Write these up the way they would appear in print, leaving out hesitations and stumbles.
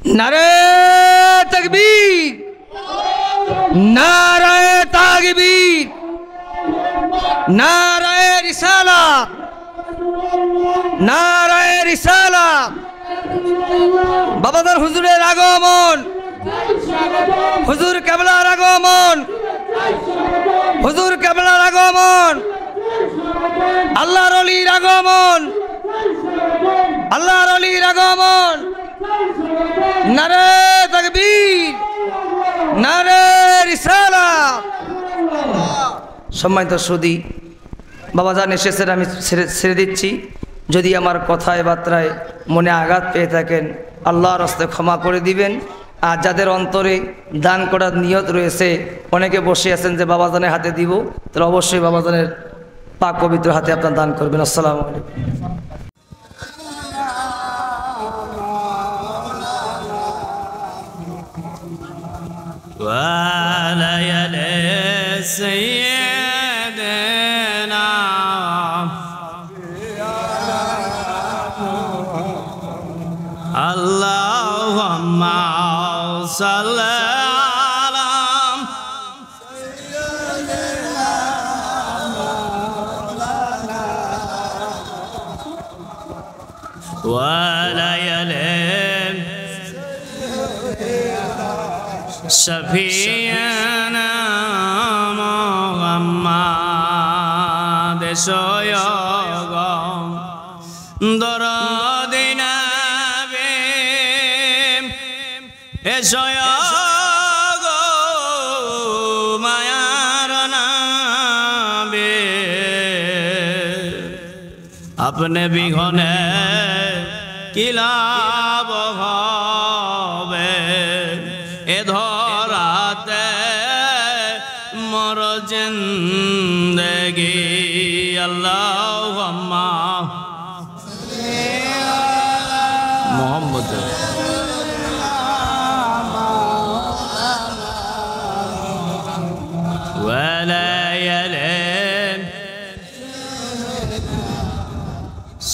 নারে তাকবীর, নারায়ে তাকবীর, নারায়ে রিসালাত, নারায়ে রিসালাত। বাবাজান হুজুরের আগমন, হুজুর কেবলার আগমন, হুজুর কেবলার আগমন, আল্লাহর ওলির আগমন, আল্লাহর ওলির আগমন। নারে তাকবীর, নারে রিসালাত। সম্মানিত সুধী, বাবাজান এসেছেন, আমি ছেড়ে দিচ্ছি। যদি আমার কথায় বার্তায় মনে আঘাত পেয়ে থাকেন আল্লাহর হস্তে ক্ষমা করে দিবেন। আর যাদের অন্তরে দান করার নিয়ত রয়েছে, অনেকে বসে আছেন যে বাবাজানের হাতে দিব, তাহলে অবশ্যই বাবাজানের পাক পবিত্র হাতে আপনার দান করবেন। আসসালামু আলাইকুম। Allahumma salli ala wa layalin shafiyana Muhammad soyogam dorodina এসো মায়ার নাবে আপনি বিঘনে কি লাভ হবে এ ধরাতে মর জিন্দেগি। আল্লাহুম্মা মুহাম্মদ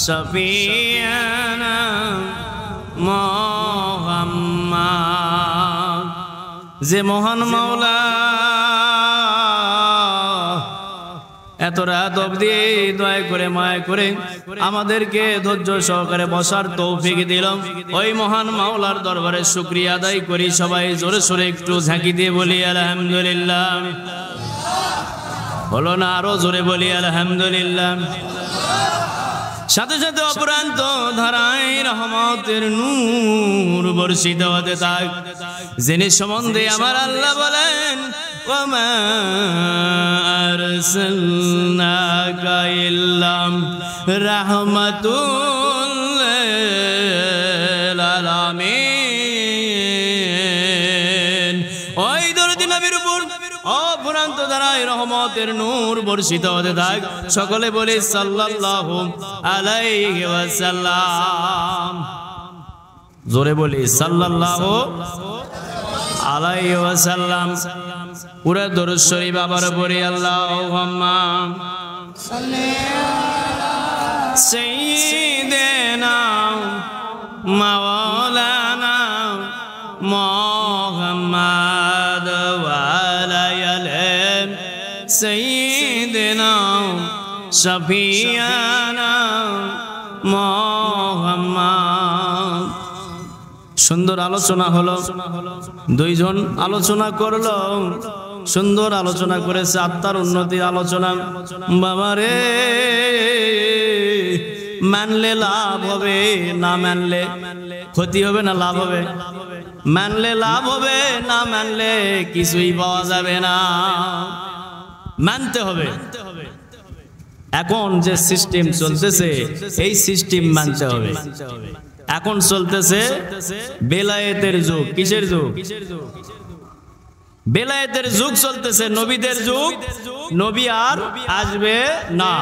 সফিয়ানা মুহাম্মদ। যে মহান মাওলা এত রাত অবধি দয়া করে মায়া করে আমাদেরকে ধৈর্য সহকারে বসার তৌফিক দিল, ওই মহান মাওলার দরবারে শুকরিয়া আদায় করি। সবাই জোরে সোরে একটু ঝাঁকি দিয়ে বলি আলহামদুলিল্লাহ। হলো না? আরো জোরে বলি আলহামদুলিল্লাহ। সাথে সাথে অপরান্ত ধারায় রহমতের নূর বর্ষিত হতে থাক। যিনি সম্বন্ধে আমার আল্লাহ বলেন ওয়ামা আরসালনাকা ইল্লা রাহমাতুল লিল আলামিন। ওই দরদি নবীর উপর অপরান্ত ধারায় রহমতের নূর বর্ষিত হতে থাক। সকলে বলে সাল্লাল্লাহু আলাইহি ওয়াসাল্লাম। জোরে বলি সাল্লাল্লাহু আলাইহি ওয়াসাল্লাম। পুরা দরুদ শরীফ আবার পড়ি। আল্লাহুম্মা সাল্লি আলা সাইয়্যিদিনা মাওলানা মুহাম্মাদ ওয়া আলা আলিহি সাইয়্যিদিনা শাফিয়ানা মুহাম্মাদ। সুন্দর আলোচনা হলো, দুইজন আলোচনা করলো, সুন্দর আলোচনা করেছে, আত্মার উন্নতির আলোচনা। বাবারে, মানলে লাভ হবে, না মানলে ক্ষতি হবে না লাভ হবে? মানলে লাভ হবে, না মানলে কিছুই পাওয়া যাবে না। মানতে হবে। এখন যে সিস্টেম চলতেছে এই সিস্টেম মানতে হবে। এখন চলতেছে বেলায়েতের যুগ। কিসের যুগ? বেলায়েতের যুগ চলতেছে, নবীদের যুগ। নবী আর আসবে না,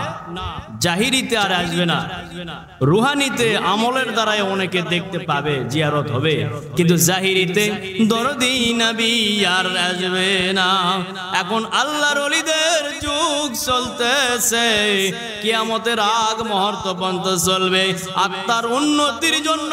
জাহিরিতে আর আসবে না, রুহানিতে আমলের দ্বারাই অনেকে দেখতে পাবে, জিয়ারত হবে, কিন্তু জাহিরিতে দরদি নবী আর আসবে না। এখন আল্লাহর ওলিদের যুগ চলতেছে, কিয়ামতের আগ মুহূর্ত পর্যন্ত চলবে। আত্মার উন্নতির জন্য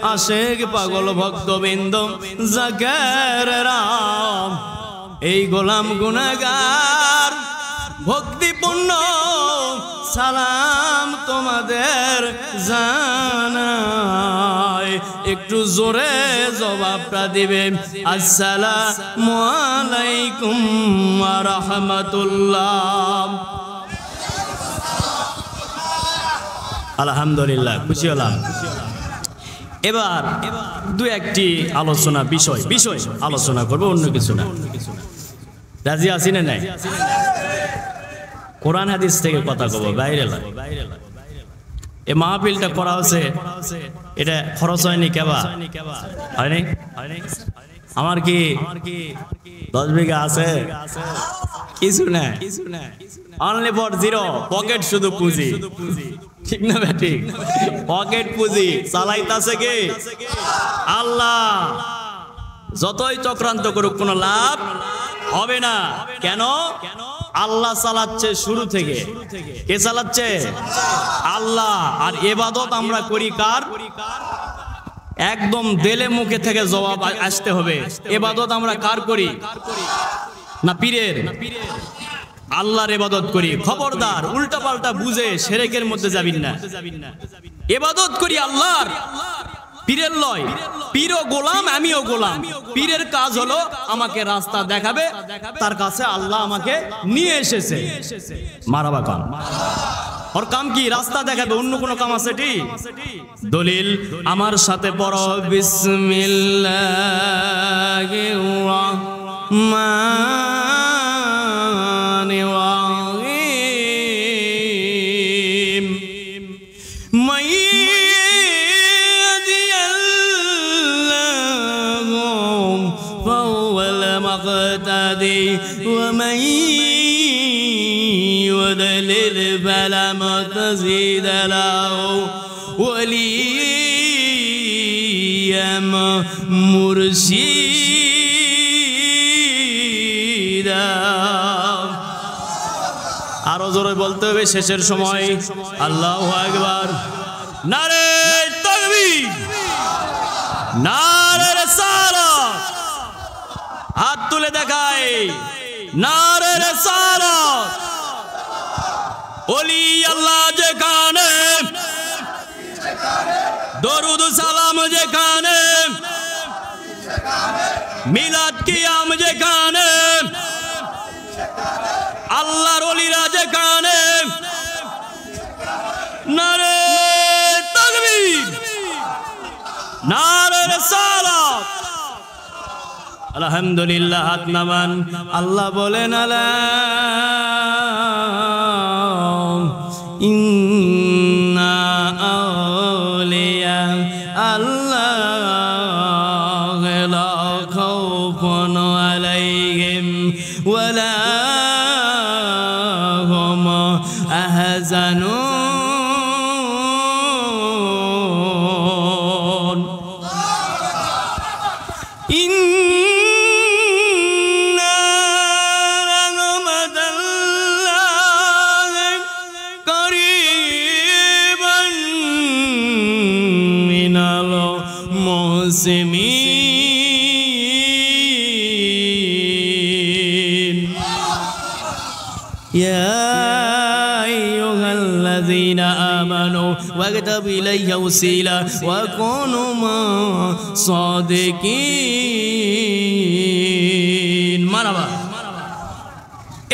আশেক পাগল ভক্তবৃন্দ জাকেরেরা, এই গোলাম গুনাহগার ভক্তিপূর্ণ সালাম তোমাদের জানাই। একটু জোরে জবাবটা দিবে, আসসালামু আলাইকুম ওয়া রাহমাতুল্লাহ। আলহামদুলিল্লাহ, খুশি হলাম। এবার দু একটি আলোচনা বিষয় আলোচনা করবো, অন্য কিছু না। রাজি আছি না নাই? কোরআন হাদিস থেকে কথা কব, বাইরে এই মাহফিলটা করা হচ্ছে, এটা খরচ হয়নি কেবা? হয়নি? আমার কি 10 বিঘা আছে? কিছু না, অনলি ফর জিরো পকেট, শুধু পুঁজি। ঠিক না বেটি? পকেট পুঁজি চালাইতাছে কে? আল্লাহ। যতই চক্রান্ত করুক কোনো লাভ হবে না। কেন? আল্লাহ চালাচ্ছে শুরু থেকে। কে চালাচ্ছে? আল্লাহ। আর ইবাদত আমরা করি কার? একদম দিলে মুখে থেকে জবাব আসতে হবে। ইবাদত আমরা কার করি? না পীরের? আল্লাহর ইবাদত করি। খবরদার উল্টা পাল্টা বুঝে শিরকের মধ্যে যাবেন না। ইবাদত করি আল্লাহর, পীরের লয়। পীরও গোলাম, আমিও গোলাম। পীরের কাজ হলো আমাকে রাস্তা দেখাবে, তার কাছে আল্লাহ আমাকে নিয়ে এসেছে। মারহাবা কাম। ওর কাম কি? রাস্তা দেখাবে, অন্য কোনো কাম আছে? দলিল আমার সাথে পড়ো, বিসমিল্লাহির রাহমানির রাহিম। ومن يضلل فلن تجد له وليا مرشدا। আরো জোরে বলতে হবে শেষের সময়। আল্লাহু আকবার। নারে তাকবীর, নারে রিসালাত। হাত তুলে দেখায়, নারে রিসালাত। ওলি আল্লাহ যেখানে, দরুদ সালাম যেখানে, মিলাদ কিয়াম যেখানে, আল্লাহর ওলিরা যেখানে, নারে তাকবীর, নারে রিসালাত। আলহামদুলিল্লাহ। হাত নামান। আল্লাহ বলেন, আলা ইন্না আউলিয়া আল্লাহ লা খাউফুন আলাইহিম ওয়া লা হুম আহজানুন। يا أيها الذين آمنوا واكتبوا إليه وسيلة وكونوا مع صادقين। মারহাবা।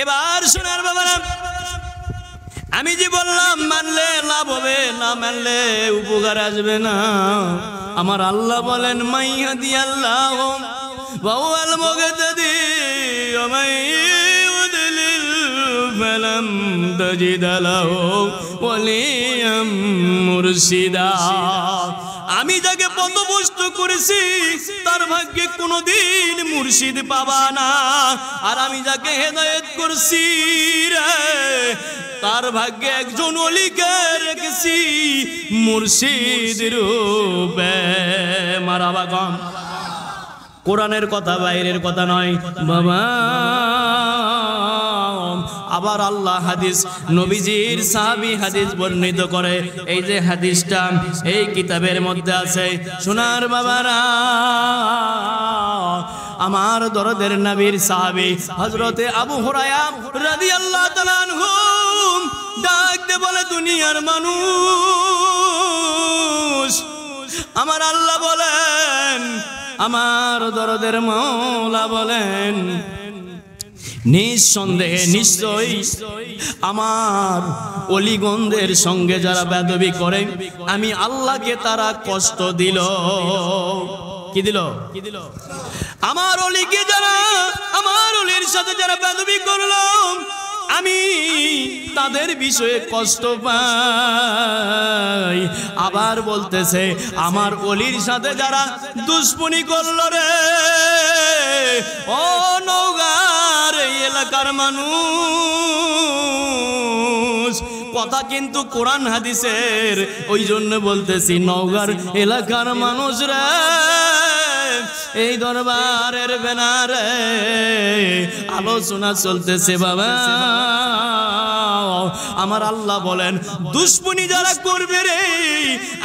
এবার শোনার বাবারা, আমি যে বললাম মানলে লাভ হবে, না মানলে উপকার আসবে না। আমার আল্লাহ বলেন, মাইয়াদি আল্লাহ ওয়াল মুহতাদি ওয়া মান ইউদ্লিল ফালাম তাজিদ লাহু ওয়ালিয়াম মুরশিদা। আমি যাকে পথভ্রষ্ট করেছি তার ভাগ্যে কোনোদিন মুর্শিদ পাবা না। আর আমি যাকে হেদায়েত করছি রে, তার ভাগ্যে একজন ওলিকে রেখেছি মুর্শিদ রূপে। মারহাবা গাম। কোরআনের কথা, বাইরের কথা নয় বাবা। আবার আল্লাহ হাদিস নবীজির সাহাবী হাদিস বর্ণিত করে। এই যে হাদিসটা এই কিতাবের মধ্যে আছে। সোনার বাবারা, আমার দরদের নবীর সাহাবী হযরতে আবু হুরায়রা রাদিয়াল্লাহু তাআলা আনহু ডাক দিয়ে বলে, দুনিয়ার মানুষ, আমার আল্লাহ বলেন, আমার দরদের মাওলা বলেন, নিঃসন্দেহে নিশ্চয়ই আমার অলিগণদের সঙ্গে যারা বেয়াদবি করে আমি আল্লাহকে তারা কষ্ট দিল। কি দিল? আমার অলিকে যারা, আমার অলির সাথে যারা বেয়াদবি করলো আমি তাদের বিষয়ে কষ্ট পাই। আবার বলতেছে, আমার অলির সাথে যারা দুশ্মনী করলো রে, ও নওগাঁর এই এলাকার মানুষ, কথা কিন্তু কোরআন হাদিসের, ওই জন্য বলতেছি নওগাঁর এলাকার মানুষ রে, এই দরবারের ব্যানারে আলোচনা চলতেছে বাবা। আমার আল্লাহ বলেন, দুশ্মনী যারা করবে রে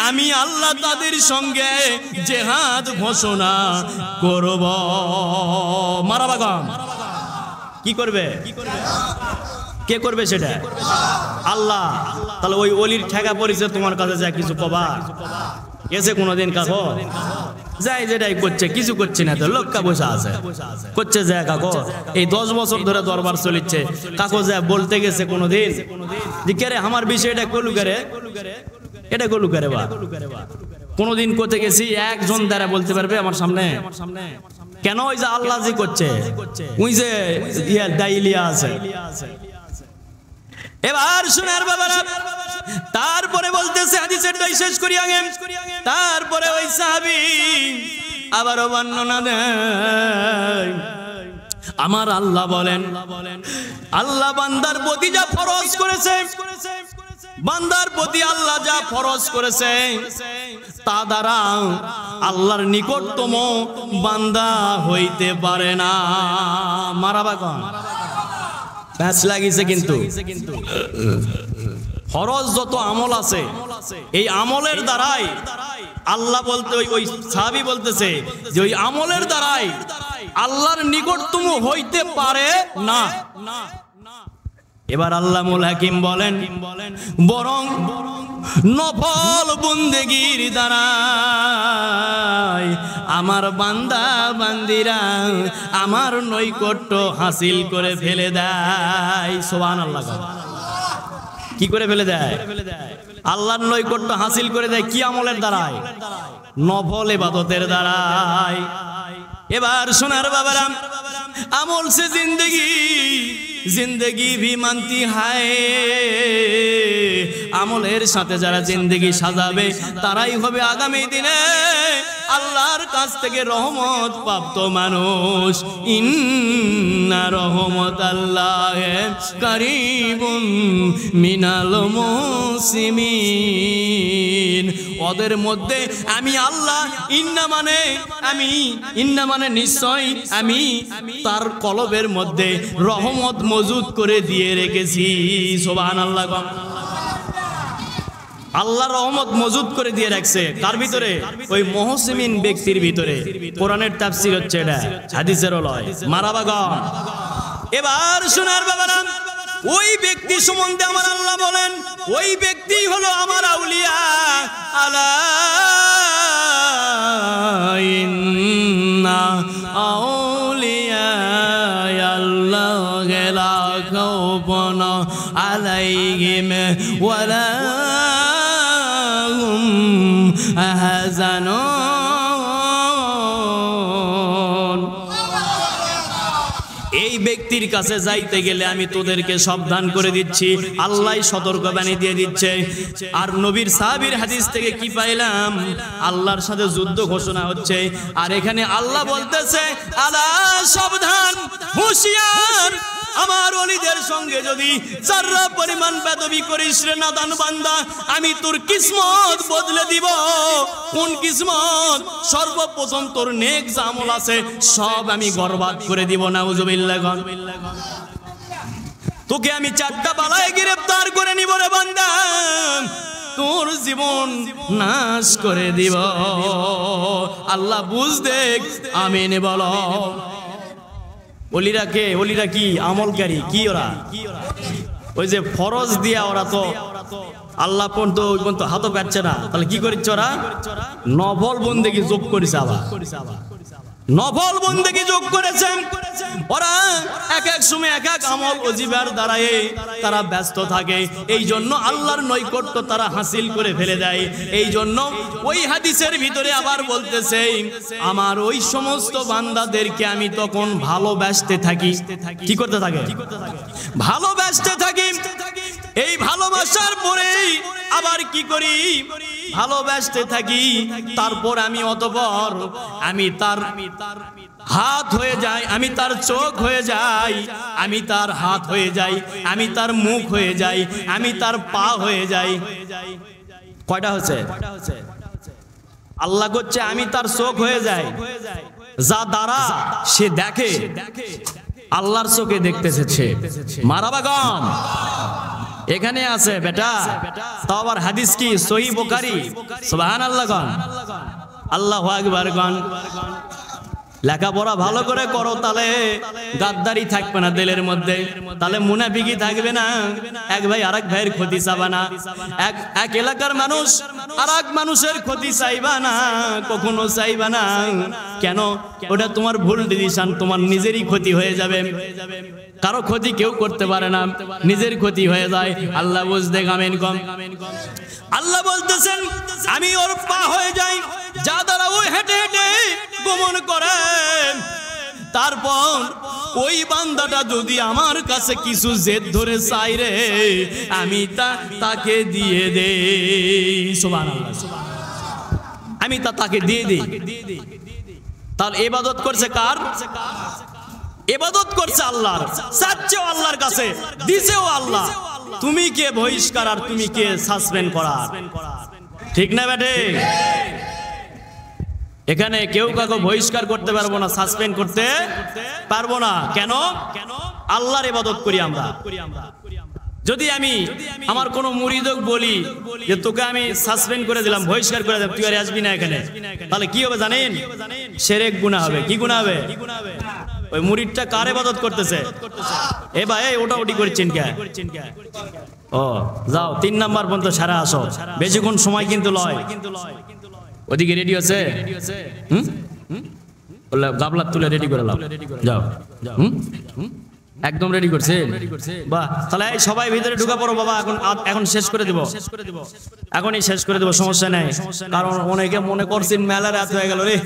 আমি আল্লাহ তাদের সঙ্গে জিহাদ ঘোষণা করব। মারাবাগাম কি করবে? কে করবে সেটা? আল্লাহ। তাহলে ওই অলির ঠেকা পড়েছে তোমার কাছে যা কিছু কবা এসে কোনোদিন কাকো যাই যেটাই করছে, কিছু করছে না তো, লোকটা বসে আছে করছে যা কাকো। এই 10 বছর ধরে দরবার চলিচ্ছে, কাকো যা বলতে গেছে কোনোদিন যে কে রে আমার বিষয়টা কলু করে, এটা কলু করে বা কোনোদিন করতে গেছি একজন দ্বারা বলতে পারবে আমার সামনে? কেন? ওই যে আল্লাহ যে করছে, ওই যে দাইলিয়া আছে। এবার শোনার বাবারা, তারপরে বলতেছে হাদিসেরটাই শেষ করি আগে। তারপরে ওই সাহাবী আবারও বর্ণনা দেয়, আমার আল্লাহ বলেন, আল্লাহ বান্দার প্রতি যা ফরজ করেছে, বান্দার প্রতি আল্লাহ যা ফরজ করেছে তা দ্বারা আল্লাহর নিকটতম বান্দা হইতে পারে না। মারাবা কন প্যাঁচ লাগিছে। কিন্তু ফরজ যত আমল আছে এই আমলের দ্বারাই আল্লাহ বলতে, ওই সাহাবী বলতেছে যে ওই আমলের দ্বারাই আল্লাহর নিকটতম হইতে পারে না। এবার আল্লামুল হাকিম বলেন, বরং নফল বন্দেগীর দ্বারা আমার বান্দা বান্দিরা আমার নৈকট্য হাসিল করে ফেলে দেয়। সুবহানাল্লাহ। কি করে ফেলে দেয়? আল্লাহর নৈকট্য হাসিল করে দেয় কি আমলের দ্বারাই? নফল ইবাদতের দ্বারাই। এবার সোনার বাবারা, আমল সে জিন্দগি ভি মানতি হায়, আমলের সাথে যারা জিন্দগি সাজাবে তারাই হবে আগামী দিনে আল্লাহর কাছ থেকে রহমত প্রাপ্ত মানুষ। ইন্না রহমতাল্লাহি কারীবুন মিনাল মুসলিমিন। ওদের মধ্যে আমি আল্লাহ, ইন্না মানে নিশ্চয়, আমি তার কলবের মধ্যে রহমত মজুদ করে দিয়ে রেখেছি। সুবহানাল্লাহ। আল্লাহ রহমত মজুদ করে দিয়ে রাখছে কার ভিতরে? ওই মুহসিনিন ব্যক্তির ভিতরে। কোরআনের তাফসীর হচ্ছে এটা, হাদিসের লয়। মারাবাগান। এবার শোনার বাবারা, ওই ব্যক্তি সম্বন্ধে আমার আল্লাহ বলেন, ওই ব্যক্তি হলো আমার আউলিয়া। আলা ইন্না আউলিয়া আল্লাহি লা খাউফুন আলাইহিম ওয়ালা এই ব্যক্তির কাছে যাইতে গেলে আমি তোদেরকে সাবধান করে দিচ্ছি, আল্লাহ সতর্কবাণী দিয়ে দিচ্ছে। আর নবীর সাহাবীর হাদিস থেকে কি পাইলাম? আল্লাহর সাথে যুদ্ধ ঘোষণা হচ্ছে, আর এখানে আল্লাহ বলতেছে আলা সাবধান, হুঁশিয়ার, আমার ওলিদের সঙ্গে যদি যারা পরিমাণ বেদবি করিস রে নাদান বান্দা, আমি তোর কিসমত বদলে দিব। কোন কিসমত? সর্বপ্রথম তোর নেক যা আমল আছে সব আমি বরবাদ করে দিব। নাউজুবিল্লাহ। তোকে আমি 4টা বালায় গ্রেফতার করে নিব রে বান্দা, তোর জীবন নাশ করে দিব। আল্লাহ বুঝ দেখ, আমিন বলো। ওলিরা কে? ওলিরা কি আমলকারী? কি ওরা? ওই যে ফরজ দিয়া ওরা তো আল্লাহ পর্যন্ত হাতও পাচ্ছে না, তাহলে কি করেছে ওরা? নফল বন্দেগী যোগ করেছে, আবার নফল বন্দেগী যোগ করেছে। ওরা এক এক সময় এক এক আমল ওজিবার দ্বারায় তারা ব্যস্ত থাকে, এই জন্য আল্লাহর নৈকট্য তারা হাসিল করে ফেলে দেয়। এই জন্য ওই হাদিসের ভিতরে আবার বলতেছে, আমার ওই সমস্ত বান্দাদেরকে আমি তখন ভালোবাসতে থাকি। কি করতে থাকে? ভালোবাসতে থাকি। এই ভালোবাসার পরে আবার কি করি? ভালোবাসতে থাকি। তারপর আমি অতঃপর আমি তার হাত হয়ে যাই, আমি তার চোখ হয়ে যাই, আমি তার হাত হয়ে যাই, আমি তার মুখ হয়ে যাই, আমি তার পা হয়ে যাই। কয়টা হচ্ছে? আল্লাহ করছে আমি তার চোখ হয়ে যাই, যা দ্বারা সে দেখে আল্লাহর চোখে দেখতেছে সে। মারাবাগম এখানে আছে বেটা, তাও আবার হাদিস কি সহিহ বুখারী। সুবহানাল্লাহ গান, আল্লাহু আকবার গান। লেখাপড়া ভালো করে করো, তাহলে গাদ্দারি থাকবে না দিলের মধ্যে, তাহলে মুনাফিকি থাকবে না। এক ভাই আরেক ভাইয়ের ক্ষতি চাইবা না, এক এলাকার মানুষ আরেক মানুষের ক্ষতি চাইবা না, কখনো চাইবা না। কেন? ওটা তোমার ভুল ডিসিশন, তোমার নিজেরই ক্ষতি হয়ে যাবে। কারো ক্ষতি কেউ করতে পারে না, নিজের ক্ষতি হয়ে যায়। আল্লাহ বুঝতে গামেন কম। আল্লাহ বলতেছেন আমি ওর পা হয়ে যাই, যা দ্বারা ওই হেঁটে হেঁটে গমন করে। তারপর ওই বান্দাটা যদি আমার কাছে কিছু জেদ ধরে চাই রে, আমি তাকে দিয়ে দেই। সুবহানাল্লাহ, আমি তাকে দিয়ে দিই। তাহলে ইবাদত করছে কার? ইবাদত করছে আল্লাহর, চাচ্ছেও আল্লাহর কাছে, দিছেও আল্লাহ। তুমি কে বহিষ্কার আর তুমি কে সাসপেন্ড করার? ঠিক না বেটে? এখানে কেউ কাউকে বহিষ্কার করতে পারবো না, সাসপেন্ড করতে পারবো না। কেন? আল্লাহর ইবাদত করি আমরা। যদি আমি আমার কোন মুরিদক বলি যে তোকে আমি সাসপেন্ড করে দিলাম, বহিষ্কার করে দিলাম, তুই আর আসবি না এখানে, তাহলে কি হবে জানেন? শিরক গুনাহ হবে। কি গুনাহ হবে? ওই মুরিদটা কার ইবাদত করতেছে? এ ভাই ওটা ওটি করছেন কে? ও যাও 3 নাম্বার পর্যন্ত সারা আসো, বেশিক্ষণ সময় কিন্তু লয়। ওদিকে রেডি আছে? গাবলা তুলে রেডি করে লাও, যাও। একদম রেডি করছে? বাহ, তাহলে সবাই ভিতরে ঢুকে পড়ো বাবা। এখন শেষ করে দিব, এখনই শেষ করে দেব, সমস্যা নাই। কারণ অনেকে মনে করছেন মেলা রাত হয়ে গেল রে,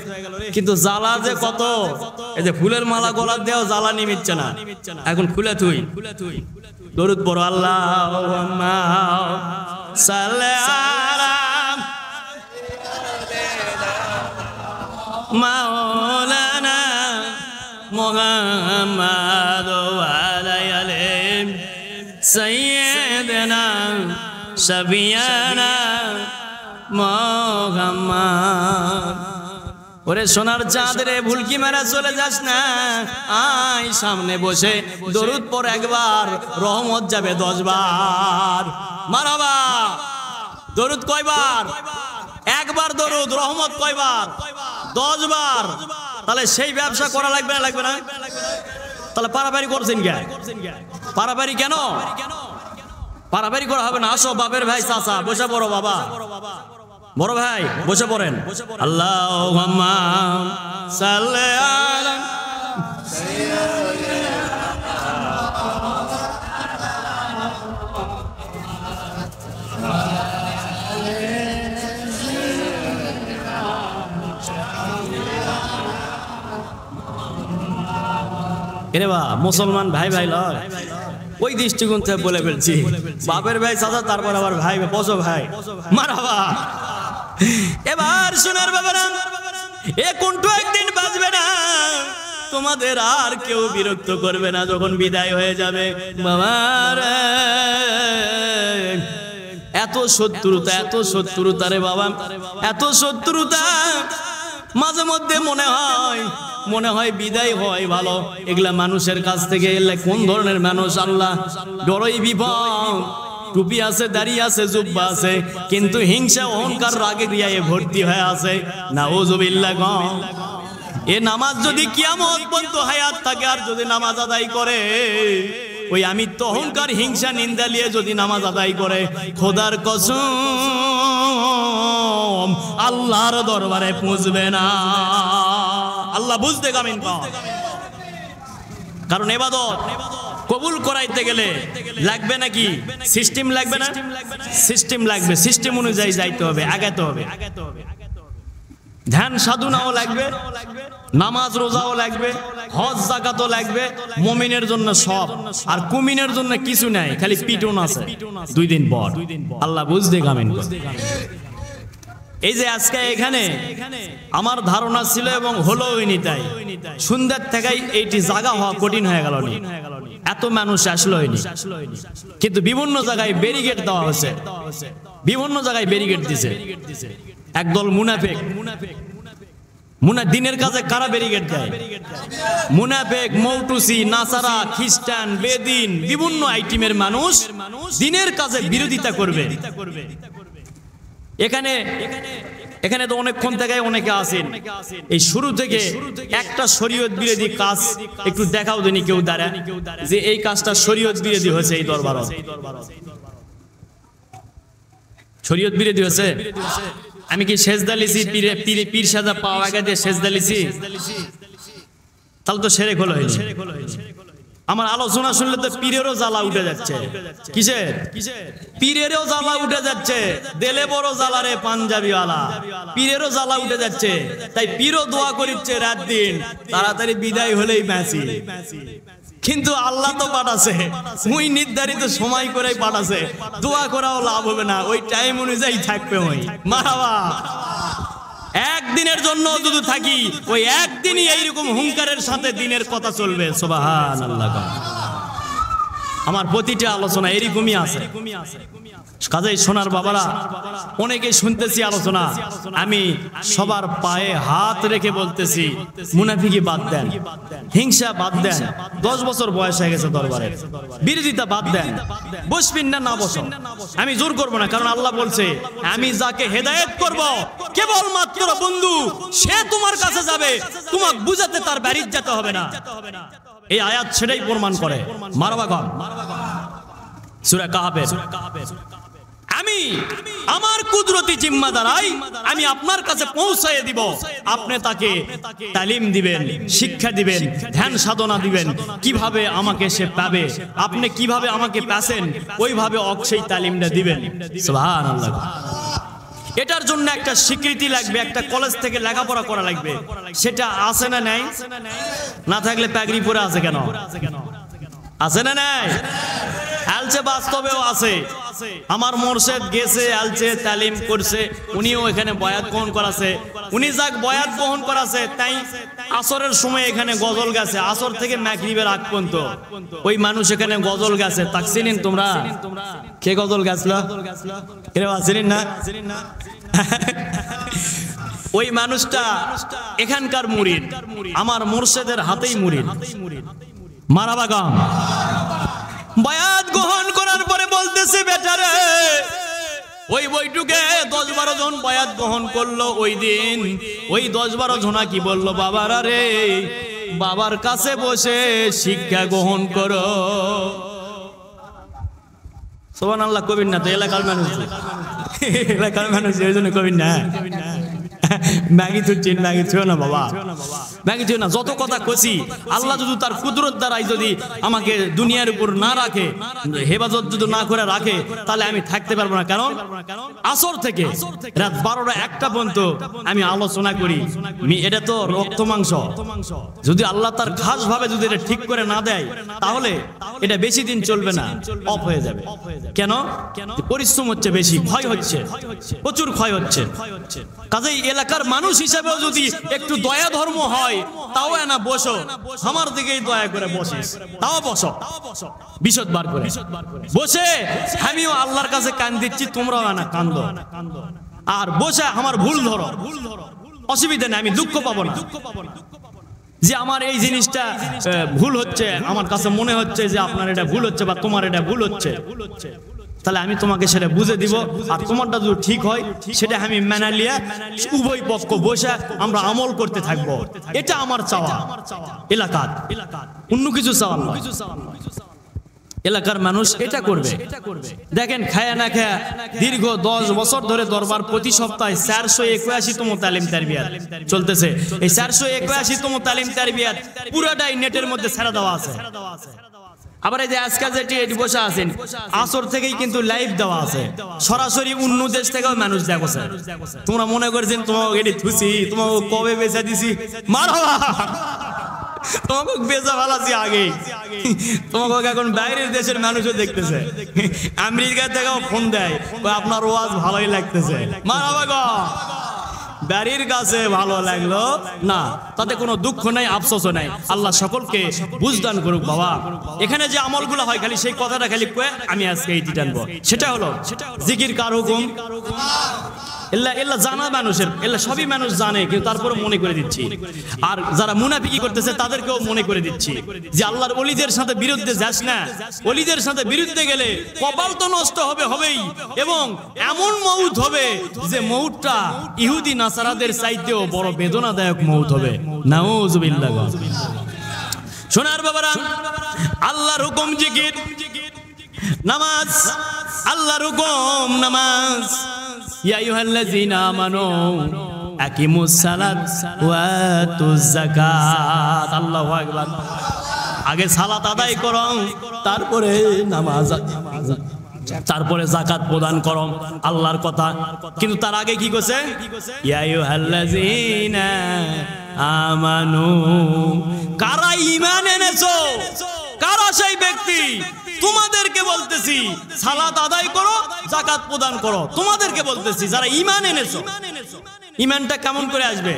কিন্তু জ্বালা যে কত। এই যে ফুলের মালা গলা দেও, জ্বালা নিমিচ্ছে না। এখন খুলে তুই দরুদ পড়ো। আল্লাহুম্মা সাল্লি আলা মাওলানা মুহাম্মাদ ওয়া আলাইহি সাইয়্যিদানা সাবিয়ানা মুহাম্মাদ। ওরে সোনার চাঁদ রে, ভুলকি মেরা চলে যাস না, আয় সামনে বসে দরুদ পড় একবার, রহমত যাবে 10 বার। মারহাবা। দরুদ কয়বার? একবার দরুদ, রহমত কয়বার? 10 বার। তাহলে সেই ব্যবসা করা লাগবে না? লাগবে না? তাহলে পারাপারি করছেন কে? পারাপারি কেন? পারাপারি করা হবে না। আসো বাপের ভাই চাচা বসে পড়ো, বাবা বড় ভাই বসে পড়েন। আল্লাহুম্মা সাল্লি আলা এরে বা মুসলমান ভাই ভাই লয়, ওই দৃষ্টিকোণ থেকে বলে ফেলছি। বাপের ভাই চাচা, তারপর আবার ভাই, বসো ভাই। মারহাবা। এবার সোনার বাবারা, এ কণ্ঠ একদিন বাজবে না, তোমাদের আর কেউ বিরক্ত করবে না যখন বিদায় হয়ে যাবে। বাবার এত শত্রুতা, এত শত্রুতা রে বাবা, এত শত্রুতা। মাঝে মধ্যে মনে হয় বিদায় হয় ভালো। এগুলা মানুষের কাছ থেকে এলে কোন ধরনের মানুষ আল্লাহ, বড়ই বিপদ। টুপি আছে, দাড়ি আছে, জুব্বা আছে, কিন্তু হিংসা অহংকার রাগে দিয়ে ভর্তি হয়ে আছে। নাউজুবিল্লাহ। এ নামাজ যদি কিয়ামত পর্যন্ত হায়াত থাকে আর যদি নামাজ আদায় করে, ওই আমি তো অহংকার হিংসা নিন্দা নিয়ে যদি নামাজ আদায় করে, খোদার কসম আল্লাহর দরবারে পৌঁছবে না। আল্লাহ বুঝতে কামিন পাও। কারণ ইবাদত কবুল করাইতে গেলে লাগবে নাকি সিস্টেম? লাগবে না? সিস্টেম লাগবে। সিস্টেম অনুযায়ী যাইতে হবে, আগাতে হবে। ধ্যান সাধনাও লাগবে, নামাজ রোজাও লাগবে, হজ যাকাতও লাগবে। মুমিনের জন্য সব, আর কুমিনের জন্য কিছু নাই, খালি পিটন আছে 2 দিন পর। আল্লাহ বুঝতে কামিন। এই যে আজকে এখানে আমার ধারণা ছিল এবং হলোইনি, তাই সুন্দর থেকেই এইটি জায়গা হওয়া কঠিন হয়ে গেল। এত মানুষ আসলোইনি, কিন্তু বিভিন্ন জায়গায় ব্যারিকেড দেওয়া হয়েছে, বিভিন্ন জায়গায় ব্যারিকেড দিছে। একদল মুনাফিক, দিনের কাজে কারা ব্যারিকেড দেয়? মুনাফিক, মৌটুসি, নাসারা, খ্রিস্টান, বেদিন, বিভিন্ন আইটেমের মানুষ দিনের কাজে বিরোধিতা করবে। এখানে তো অনেকক্ষণ থেকে অনেকে আছেন, এই শুরু থেকে একটা শরীয়ত বিরোধী কাজ একটু দেখাও দেনি কেউ দ্বারা, যে এই কাজটা শরীয়ত বিরোধী হয়েছে। এই দরবার শরীয়ত বিরোধী হয়েছে। আমি কি সেজদা লিছি? পীর সাজা পাওয়া আগে দিয়ে সেজদা লিছি? তাহলে তো সেরেক হলো। আমার আলোচনা শুনলে তো পীরেরও জ্বালা উঠে যাচ্ছে। কিসের? পীরেরও জ্বালা উঠে যাচ্ছে। দেলে বড় জ্বালা রে পাঞ্জাবিওয়ালা, পীরেরও জ্বালা উঠে যাচ্ছে। তাই পীরও দোয়া করিচ্ছে রাত দিন, তাড়াতাড়ি বিদায় হলেই ম্যাচি। কিন্তু আল্লাহ তো পাঠাছে, ওই নির্ধারিত সময় করেই পাঠাছে। দোয়া করাও লাভ হবে না, ওই টাইম অনুযায়ী থাকবে। ওই মারহাবা। একদিনের জন্য যদি থাকি, ওই একদিনই এইরকম হুঙ্কারের সাথে দিনের কথা চলবে। সুবহানাল্লাহ। আমার প্রতিটা আলোচনা এরকমই আছে। কাজেই সোনার বাবারা, অনেকে শুনতেছি আলোচনা, আমি সবার পায়ে হাত রেখে বলতেছি, মুনাফিকি বাদ দেন, হিংসা বাদ দেন। 10 বছর বয়স হয়ে গেছে দরবারে, বিরোধিতা বাদ দেন। বসবেন না, না বসো, আমি জোর করব না। কারণ আল্লাহ বলছে, আমি যাকে হেদায়েত করব কেবলমাত্র বন্ধু সে তোমার কাছে যাবে, তোমাকে বুঝাতে তার বাড়িতে যেতে হবে না। এই আয়াত সেটাই প্রমাণ করে। মারবা গান সূরা কাহাফের। আমি আমার কুদরতি জিম্মাদারাই আমি আপনার কাছে পৌঁছায় দিব, আপনি তাকে তালিম দিবেন, শিক্ষা দিবেন, ধ্যান সাধনা দিবেন, কিভাবে আমাকে সে পাবে, আপনি কিভাবে আমাকে পাচ্ছেন ওইভাবে অক্ষয় তালিমটা দিবেন। সুবহানাল্লাহ। এটার জন্য একটা স্বীকৃতি লাগবে, একটা কলেজ থেকে লেখাপড়া করা লাগবে। সেটা আছে না নাই? না থাকলে পাগড়ি পরে আছে কেন? আছে না নাই? আলছে, বাস্তবেও আছে। আমার মোর্শেদ গেছে আলছে, তালিম করছে, উনিও এখানে বয়াত গ্রহণ করাছে। উনি যাক বয়াত গ্রহণ করাছে, তাই আসরের সময় এখানে গজল গাছে, আসর থেকে মাগরিবের আগ পর্যন্ত ওই মানুষ এখানে গজল গাছে। তাক চিনেন তোমরা? কে গজল গাছল? এরা চিনেন না? ওই মানুষটা এখানকার মুরিদ, আমার মোর্শেদের হাতেই মুরিদ। মারাবা গাম। বায়াত গ্রহণ করার পরে বলতেছে, বেটারে ওই বইটুকে 10-12 জন বায়াত গ্রহণ করলো ওই দিন। ওই 10-12 জনা কি বললো, বাবারা রে, বাবার কাছে বসে শিক্ষা গ্রহণ করো। সুবহানাল্লাহ। কবির না তো, এলাকার মানুষ, এলাকার মানুষ, এই জন্য কবির না। ম্যাগি তুলছেন, ম্যাগি ছিল না বাবা, ম্যাগি ছিল না। যত কথা কছি, আল্লাহ যদি তার কুদরত দ্বারাই যদি আমাকে দুনিয়ার উপর না রাখে, হেফাজত যদি না করে রাখে, তাহলে আমি থাকতে পারবো না। কারণ আসর থেকে রাত 12টা-1টা পর্যন্ত আমি আলোচনা করি। এটা তো রক্ত মাংস। যদি আল্লাহ তার খাস ভাবে যদি এটা ঠিক করে না দেয়, তাহলে এটা বেশি দিন চলবে না, অফ হয়ে যাবে। কেন? পরিশ্রম হচ্ছে বেশি, ক্ষয় হচ্ছে, প্রচুর ক্ষয় হচ্ছে। কাজেই এলাকার মানুষ হিসেবেও যদি একটু দয়া ধর্ম হয়, তাও না বসো, আমার দিকেই দয়া করে বসিস, তাও বসো, বিশদ বার করে বসে আমিও আল্লাহর কাছে কান দিচ্ছি, তোমরাও না কান্দো, আর বসে আমার ভুল ধরো। অসুবিধা নেই, আমি দুঃখ পাবো না যে আমার এই জিনিসটা ভুল হচ্ছে, আমার কাছে মনে হচ্ছে যে আপনার এটা ভুল হচ্ছে বা তোমার এটা ভুল হচ্ছে, তাহলে আমি তোমাকে সেটা বুঝে দিব, আর তোমারটা যদি ঠিক হয় সেটা আমি মেনে নিয়ে উভয় পক্ষ বসে আমরা আমল করতে থাকবো। এটা আমার চাওয়া এলাকার, অন্য কিছু চাওয়া নয়। এলাকার মানুষ এটা করবে। দেখেন খায়া না খায়া দীর্ঘ 10 বছর ধরে দরবার প্রতি সপ্তাহে 481তম তালিম তারবিয়াত চলতেছে। এই 481তম তালিম তারবিয়াত পুরাটাই নেটের মধ্যে ছেড়ে দেওয়া আছে। আবার এই যে আজকাল যেটি এটি বসে আছেন, আসর থেকেই কিন্তু লাইভ দেওয়া আছে, সরাসরি অন্য দেশ থেকেও মানুষ দেখছে। তোমরা মনে করছেন তোমাকে এটি থুসি, তোমাকে কবে বেচা দিছি, মারহাবা, তোমাকে বেচা ফেলাছি আগে, তোমাকে এখন বাইরের দেশের মানুষও দেখতেছে, আমেরিকা থেকেও ফোন দেয়, আপনার ওয়াজ ভালোই লাগতেছে, মারহাবা গো। বাড়ির কাছে ভালো লাগলো না, তাতে কোনো দুঃখ নাই, আফসোসও নাই। আল্লাহ সকলকে বুঝদান করুক। বাবা এখানে যে আমলগুলো হয় খালি সেই কথাটা খালি কয়ে আমি আজকে এইটি টানবো, সেটা হলো জিকির কার হুকুম, এল্লা জানা মানুষের, এল্লা সবই মানুষ জানে, কিন্তু তারপরে মনে করে দিচ্ছি। আর যারা মুনাফিকি করতেছে তাদেরকেও মনে করে দিচ্ছি যে আল্লাহর ওলিদের সাথে বিরুদ্ধে যাস না, ওলিদের সাথে বিরুদ্ধে গেলে কপাল তো নষ্ট হবে হবেই, এবং এমন মউত হবে যে মউতটা ইহুদি নাসারাদের চাইতেও বড় বেদনাদায়ক মউত হবে। নাউজুবিল্লাহ। সোনার বাবারা, আল্লাহর হুকুম জিকির, নামাজ, আল্লাহর হুকুম নামাজ। ইয়া আইয়ুহাল্লাযীনা আমানু আকিমুস সালাত ওয়া আতুজ যাকাত। আল্লাহু আকবার। আগে সালাত আদায় করো, তারপরে নামাজ, তারপরে যাকাত প্রদান করো, আল্লাহর কথা। কিন্তু তার আগে কি কইছে? ইয়া আইয়ুহাল্লাযীনা আমানু, কারা ঈমান এনেছো, কারা সেই ব্যক্তি, তোমাদেরকে বলতেছি সালাত আদায় করো, যাকাত প্রদান করো, তোমাদেরকে বলতেছি যারা ঈমান এনেছো। ঈমানটা কেমন করে আসবে?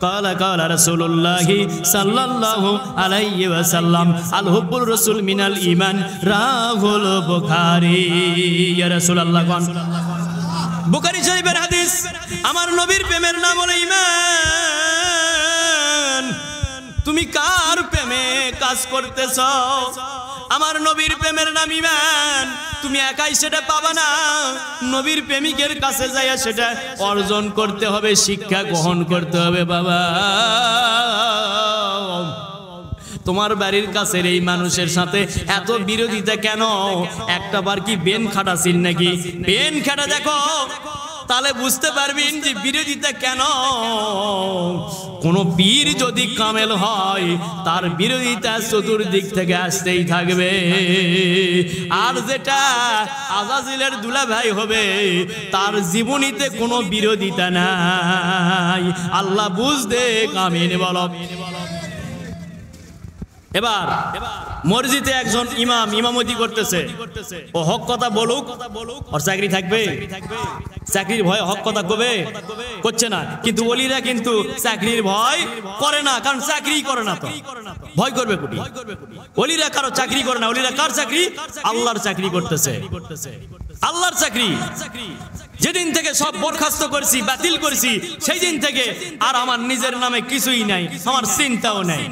কালা কালা রাসূলুল্লাহি সাল্লাল্লাহু আলাইহি ওয়াসাল্লাম, আল হুব্বুর রাসূল মিনাল ঈমান, রাহুল বুখারী। ইয়া রাসূলুল্লাহ কোন? বুখারী শরীফের হাদিস। আমার নবীর প্রেমের নাম হলো ঈমান। তুমি কার প্রেমে কাজ করতেছ? আমার নবীর প্রেমের নাম ঈমান। তুমি একাই সেটা পাবা না, নবীর প্রেমিকের কাছে যাইয়া সেটা অর্জন করতে হবে, শিক্ষা গ্রহণ করতে হবে। বাবা তোমার বাড়ির কাছের এই মানুষের সাথে এত বিরোধিতা কেন? একটা বার কি বেন খাটাছিল নাকি? বেন খাটা দেখো, তাহলে বুঝতে পারবেন যে বিরোধিতা কেন। কোন পীর যদি কামেল হয় তার বিরোধিতা চতুর্দিক থেকে আসতেই থাকবে, আর যেটা আজাজিলের দুলাভাই হবে তার জীবনীতে কোনো বিরোধিতা নাই। আল্লাহ বুঝতে কামিন বলো। এবার মসজিদে একজন ইমাম ইমামতি করতেছে, ও হক কথা বলুক, ওর চাকরি থাকবে? চাকরির ভয় হক কথা কবে? করছে না। কিন্তু ওলিরা কিন্তু চাকরির ভয় করে না, কারণ চাকরি করে না তো ভয় করবে কোটি। ওলিরা কারো চাকরি করে না, ওলিরা কার চাকরি? আল্লাহর চাকরি করতেছে, আল্লাহর চাকরি। যেদিন থেকে সব বরখাস্ত করছি, বাতিল করছি, সেই দিন থেকে আর আমার নিজের নামে কিছুই নাই, আমার চিন্তাও নাই।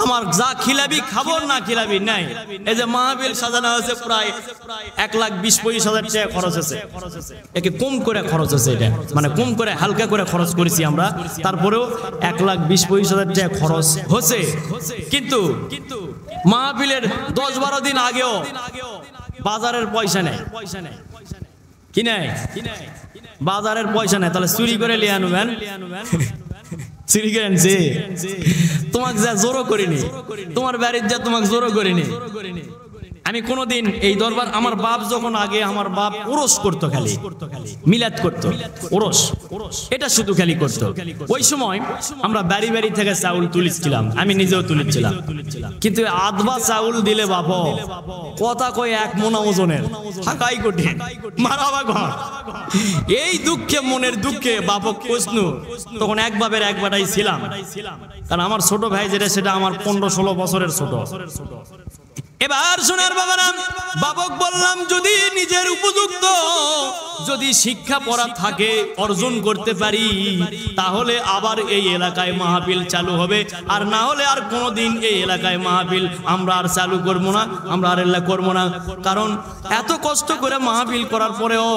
আমার যা খিলাবি খাবো, না খিলাবি নাই। এই যে মাহফিল সাজানো হয়েছে প্রায় 1,20,25,000 টাকা খরচ হয়েছে। একে কম করে খরচ হয়েছে, এটা মানে কম করে হালকা করে খরচ করেছি আমরা, তারপরেও 1,20,25,000 টাকা খরচ হয়েছে। কিন্তু মাহফিলের 10-12 দিন আগেও বাজারের পয়সা নেই, কি নাই? বাজারের পয়সা নেই, তাহলে চুরি করে লিয়ে আনবেন। চুরি করে আনছে, তোমাকে যা জোরও করিনি, তোমার বাড়ির যা তোমাকে জোরও করিনি। আমি কোনোদিন এই দরবার, আমার বাপ যখন আগে, আমার বাপ ওরস করতো, খালি মিলাদ করতো, ওরস, এটা শুধু খালি করতো। ওই সময় আমরা বাড়ি বাড়ি থেকে চাউল তুলেছিলাম, আমি নিজেও তুলেছিলাম। কিন্তু আধবা চাউল দিলে বাপ কথা কয় 1 মোনা ওজনের, হাকাই কঠিন, মারাবা ঘর। এই দুঃখে, মনের দুঃখে বাপক প্রশ্ন, তখন এক বাপের এক বাটাই ছিলাম। কারণ আমার ছোট ভাই যেটা, সেটা আমার 15-16 বছরের ছোট। এবার সোনার বাবারা, বাবক বললাম যদি নিজের উপযুক্ত যদি শিক্ষা পড়া থাকে, অর্জন করতে পারি, তাহলে আবার এই এলাকায় মাহফিল চালু হবে। আর না হলে আর কোনোদিন এই এলাকায় মাহফিল আমরা আর চালু করবো না, আমরা আর এলাকা করবো না। কারণ এত কষ্ট করে মাহফিল করার পরেও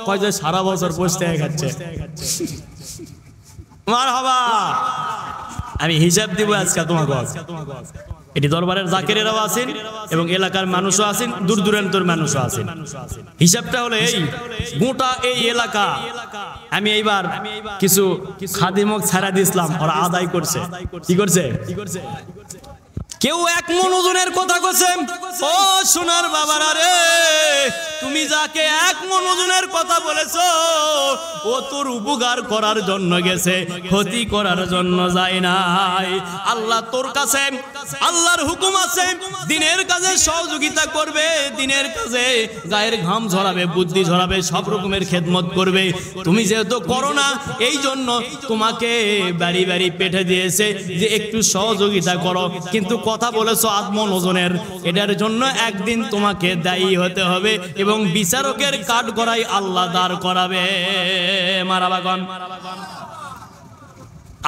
কয় যে সারা বছর বসতে যাচ্ছে। মারহাবা, আমি হিসাব দিব আজকে তোমাকে। এটি দরবারের জাকেরেরাও আছেন এবং এলাকার মানুষও আছেন, দূর দূরান্তর মানুষও আছেন। হিসাবটা হলো এই, গোটা এই এলাকা আমি এইবার কিছু খাদিমক ছাড়া দিয়েছিলাম, ওরা আদায় করছে। কি করছে? কেউ 1 মণ ওজনের কথা কইছে। ও সোনার বাবারা রে, তুমি যাকে 1 মণ ওজনের কথা বলেছো, ও তোর উপকার করার জন্য গেছে, ক্ষতি করার জন্য যায় নাই। আল্লাহ তোর কাছে, আল্লাহর হুকুম আছে, দিনের কাজে সহযোগিতা করবে, দিনের কাজে গায়ের ঘাম ঝরাবে, বুদ্ধি ঝরাবে, সব রকমের খেদমত করবে। তুমি যেহেতু করো না, এই জন্য তোমাকে বাড়ি বাড়ি পেঠে দিয়েছে যে একটু সহযোগিতা করো, কিন্তু কথা বলেছো 8 মণ ওজনের। এটার জন্য একদিন তোমাকে দায়ী হতে হবে এবং বিচারকের কাঠ গড়াই আল্লাহ দাঁড় করাবে। মারাবাগন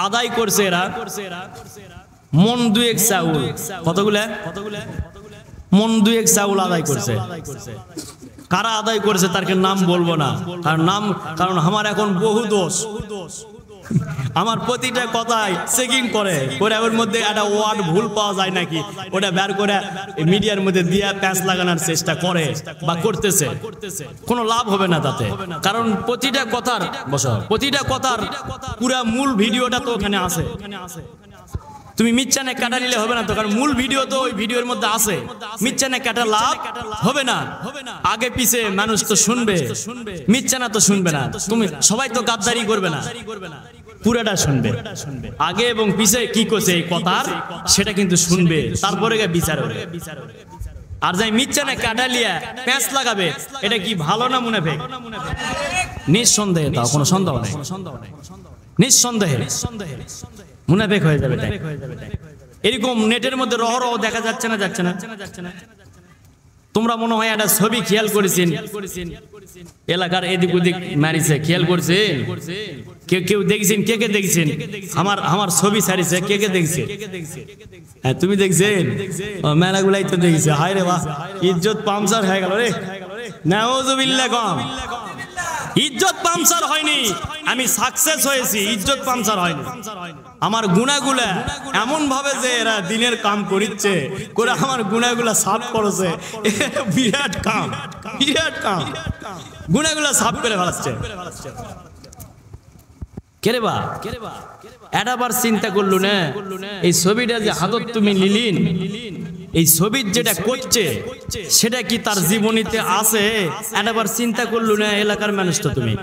আদায় করছে এরা মন 2 চাউল। কতগুলা? মন 2 চাউল আদায় করছে। কারা আদায় করেছে তার নাম বলবো না, কারণ আমার এখন বহু দোষ। আমার প্রতিটা কথায় চেকিং করে ওর মধ্যে একটা ওয়ার্ড ভুল পাওয়া যায় নাকি, ওটা বের করে মিডিয়ার মধ্যে দিয়া প্যাঁচ লাগানোর চেষ্টা করে বা করতেছে। কোনো লাভ হবে না তাতে, কারণ প্রতিটা কথার পুরা মূল ভিডিওটা তো ওখানে আছে। তুমি মিচ্ছানে কাটা নিলে হবে না তো, কারণ মূল ভিডিও তো ওই ভিডিওর মধ্যে আছে। মিচ্ছানে কাটা লাভ হবে না, আগে পিছে মানুষ তো শুনবে, মিচ্ছানা তো শুনবে না। তুমি সবাই তো গাদ্দারি করবে না, পুরাটা শুনবে। আগে এবং পিছে কি করছে এই কথার সেটা কিন্তু শুনবে, তারপরে বিচার হবে। আর যাই মিচ্ছানে কাটা লিয়া প্যাঁচ লাগাবে, এটা কি ভালো না মুনাফিক? নিঃসন্দেহে, তাও কোনো সন্দেহ নেই, নিঃসন্দেহে মুনাফিক হয়ে যাবে। এরকম নেটের মধ্যে রহরহ দেখা যাচ্ছে না? তোমরা মনে হয় একটা ছবি খেয়াল করেছেন, এলাকার এদিক ওদিক মারিছে, খেয়াল করছেন? কেউ দেখছেন? কে দেখছেন? আমার ছবি ছাড়িছে, কে দেখছে? হ্যাঁ, তুমি দেখছেন? মেলাগুলাই তো দেখছে। হায় রে বাহ, ইজ্জত পামচার হয়ে গেল রে। নাউযুবিল্লাহ। কম ইজ্জত পামচার হয়নি, আমি সাকসেস হয়েছি, ইজ্জত পামচার হয়নি। আমার গুনাহগুলা এমন ভাবে যে এরা দিনের কাম করিচ্ছে করে আমার গুনাহগুলা সাফ করেছে। বিরাট কাম গুনাহগুলা সাফ করে ফেলাচ্ছে। কেরে বা এটাবার চিন্তা করলু না, এই ছবিটা যে হাতত তুমি নিলিন, এই ছবির যেটা করছে সেটা কি তার জীবনীতে আছে? এটাবার চিন্তা করলু না? এলাকার মানুষ তো তুমি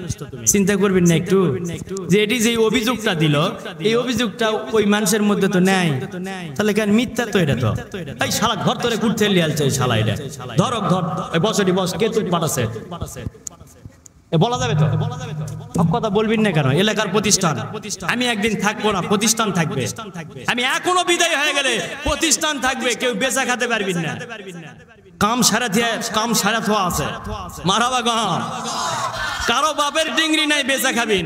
চিন্তা করবেন না একটু, যে এটি যে অভিযোগটা দিল, এই অভিযোগটা ওই মানুষের মধ্যে তো নেই, তাহলে কেন মিথ্যা তো? এটা তো এই শালা ঘর তোরে কুটতে লিয়ালছে, এই শালা এটা ধর বসটি বস, কে তুই পাঠাছে? বলা যাবে তো? সব কথা বলবেন না কেন? এলাকার প্রতিষ্ঠান, আমি একদিন থাকবো না, প্রতিষ্ঠান থাকবে। আমি এখনো বিদায় হয়ে গেলে প্রতিষ্ঠান থাকবে, কেউ বেচা খেতে পারবেন না। কাম সারা থোয়া আছে। মারাবা গাঁ, কারো বাপের ডিংরি নাই, বেচা খাবেন,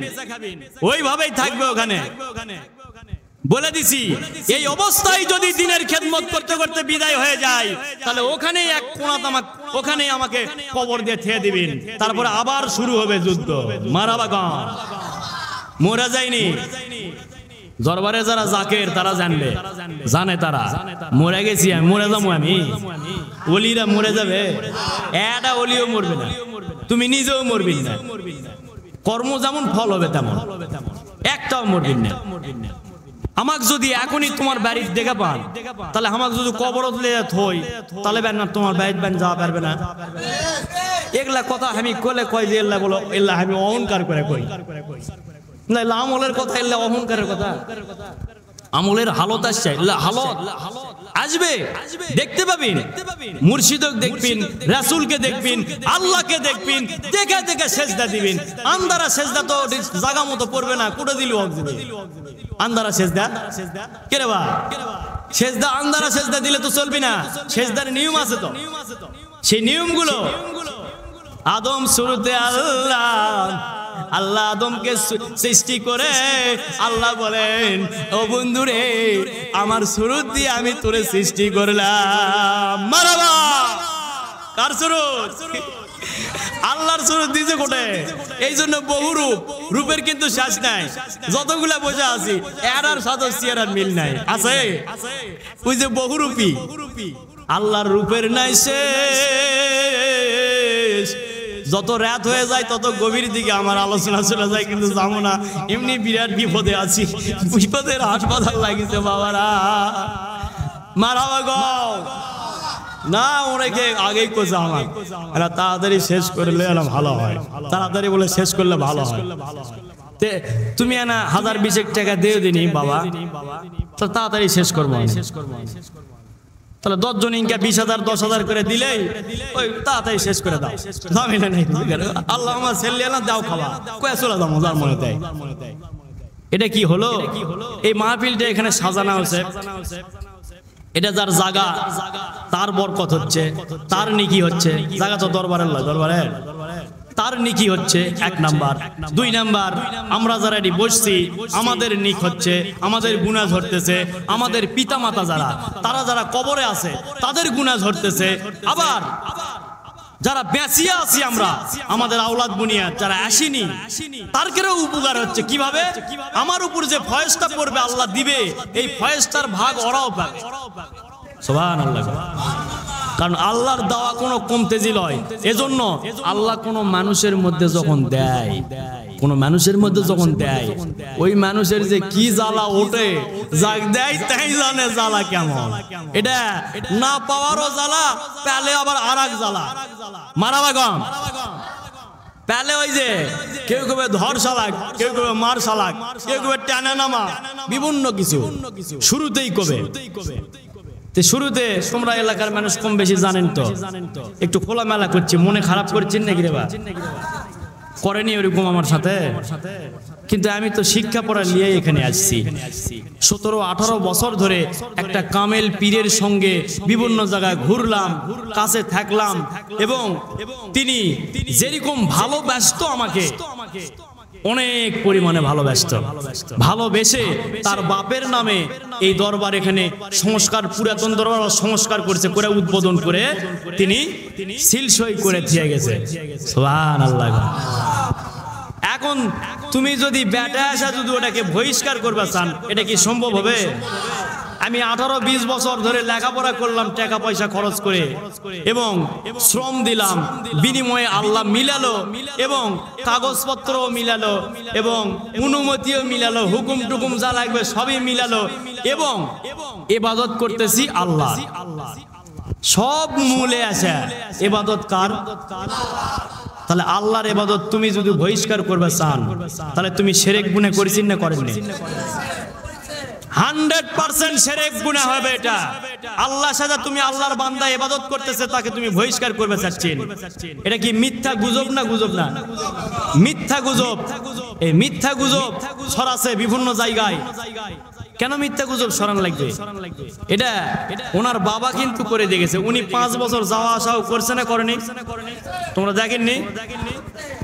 ওইভাবেই থাকবে ওখানে। বলে দিছি, এই অবস্থায় যদি দিনের খেদমত করতে করতে বিদায় হয়ে যায়, তাহলে ওখানেই এক ওখানেই আমাকে কবর দিয়ে ঠেয়ে দিবেন, তারপরে আবার শুরু হবে যুদ্ধ। মারাবা গাঁ, মরে যায়নি। দরবারে যারা জাকের তারা জানে তারা মরে গেছি, আমি মরে যাবো, আমি ওলিরা মরে যাবে, একটা ওলিও মরবে না, তুমি নিজেও মরবি না। কর্ম যেমন ফল হবে তেমন, একটাও মরবি না। আমাকে যদি এখনই তোমার বাড়ির দেখা পান, তাহলে আমাকে যদি কবরত লে থই, তাহলে না তোমার বাড়ির বান যাওয়া পারবে না। এগুলা কথা আমি কলে কই যে এল্লা বলো, এল্লা আমি অহংকার করে কই না, আমলের কথা, এল্লা অহংকারের কথা। আমলের হালত আসছে, হালত আসবে, দেখতে পাবেন, মুর্শিদক দেখবেন, রাসূলকে দেখবেন, আল্লাহকে দেখবেন, দেখে দেখে সেজদা দিবেন। আন্দারা সেজদা তো জায়গা মতো পড়বে না, কুড়ে দিল আন্দারা সেজদা। কে রে বা সেজদা আন্দারা সেজদা দিলে তো চলবে না, সেজদার নিয়ম আছে তো। সেই নিয়মগুলো আদম শুরুতে আল্লাহ আদমকে সৃষ্টি করে আল্লাহ বলেন, ও বন্ধুরে আমার শুরুত দিয়ে আমি তোরে সৃষ্টি করলাম। মারহাবা। কার শুরুত? আল্লাহর শুরুত দিয়েছে কোটে। এই জন্য বহু রূপের কিন্তু শেষ নাই। যতগুলা বসে আছি এর আর সদস্যের আর মিল নাই। আছে ওই যে বহুরূপী আল্লাহর রূপের নাই শেষ। যত রাত হয়ে যায় তত গভীর দিকে আমার আলোচনা চলে যায়, কিন্তু যাবো না, এমনি বিরাট বিপদে আছি। বিপদের হাসপাতাল লাগিছে বাবারা। মারহাবা গো। না ওনাকে আগেই কোচা আমার এরা তাড়াতাড়ি শেষ করলে ভালো হয়, তাড়াতাড়ি বলে শেষ করলে ভালো হয়। তুমি না 1000-20 টাকা দিয়ে দিনি বাবা, তো তাড়াতাড়ি শেষ করবো। তাহলে 10 জন ইনকা 20,000 10,000 করে দিলেই ওই তাড়াতাড়ি শেষ করে দাও। আল্লাহ আমার ছেলে না দাও খাওয়া কয়ে চলে দাও মজার মনে দেয়। এটা কি হলো? এই মাহফিলটা এখানে সাজানো হয়েছে, এটা যার জায়গা তার বরকত হচ্ছে, তার নেকি হচ্ছে। জায়গা তো দরবারের লয়, দরবারের তার নেকি হচ্ছে 1 নাম্বার। 2 নাম্বার আমরা যারা এটি বসছি আমাদের নিক হচ্ছে, আমাদের গুনাহ ঝরতেছে। আমাদের পিতা মাতা তারা যারা কবরে আছে তাদের গুনাহ ঝরতেছে। আবার যারা বেঁচিয়ে আছি আমরা, আমাদের আওলাদ বুনিয়াদ যারা আসেনি তারকেও উপকার হচ্ছে। কিভাবে? আমার উপর যে ফয়েজটা পড়বে আল্লাহ দিবে, এই ফয়েজটার ভাগ ওরাও পাবে। সুবহানাল্লাহ। কারণ আল্লাহর দেওয়া কোনো কমতেজি লয়। এজন্য আল্লাহ কোনো মানুষের মধ্যে যখন দেয়, কোনো মানুষের মধ্যে যখন দেয়, ওই মানুষের যে কি জ্বালা ওঠে, যাক দেয় তাই জানে জ্বালা কেমন। এটা না পাওয়ারও জ্বালা, পেলে আবার আরেক জ্বালা। মারাবা গম পেলে ওই যে কেউ কেউ ধর শালাক, কেউ কেউ মার শালাক, কেউ কেউ টানা নামা, বিভিন্ন কিছু শুরুতেই কবে। শুরুতে তোমরা এলাকার মানুষ কম বেশি জানেন তো, একটু খোলামেলা করছি, মনে খারাপ করছেন নাকি রে বা? করেনি ওরকম আমার সাথে, কিন্তু আমি তো শিক্ষা পড়া নিয়ে এখানে আসছি। 17-18 বছর ধরে একটা কামেল পীরের সঙ্গে বিভিন্ন জায়গায় ঘুরলাম, কাছে থাকলাম, এবং তিনি যেরকম ভালোবাসত আমাকে অনেক পরিমাণে ভালোবেসে তার বাপের নামে এই দরবার এখানে সংস্কার, পুরাতন দরবার সংস্কার করেছে, করে উদ্বোধন করে তিনি সিলসই করে দিয়ে গেছে। সুবহানাল্লাহ। এখন তুমি যদি বেটা আসা যদি ওটাকে বহিষ্কার করবে চান, এটা কি সম্ভব হবে? আমি 18-20 বছর ধরে লেখাপড়া করলাম টাকা পয়সা খরচ করে, এবং শ্রম দিলাম, বিনিময়ে আল্লাহ মিলালো, এবং কাগজপত্রও মিলালো, এবং অনুমতিও মিলালো, হুকুম টুকুম যা লাগবে সবই মিলালো, এবং ইবাদত করতেছি আল্লাহ। সব মূলে আছে। ইবাদত কার? তাহলে আল্লাহর ইবাদত তুমি যদি বহিষ্কার করবে চান, তাহলে তুমি শিরক গুনাহ করেছিস না করেননি? 100% শিরক গুনাহ হবে এটা। আল্লাহর সাথে তুমি আল্লাহর বান্দা ইবাদত করতেছে, তাকে তুমি বহিষ্কার করবে চাচ্ছেন। এটা কি মিথ্যা গুজব না? গুজব না, মিথ্যা গুজব। এই মিথ্যা গুজব ছড়াছে বিভিন্ন জায়গায়। কেন মিথ্যা গুজব ছড়ানো লাগবে? এটা ওনার বাবা কিন্তু করে দিয়ে গেছে। উনি 5 বছর যাওয়া আসাও করছে না করেনি? তোমরা দেখেননি?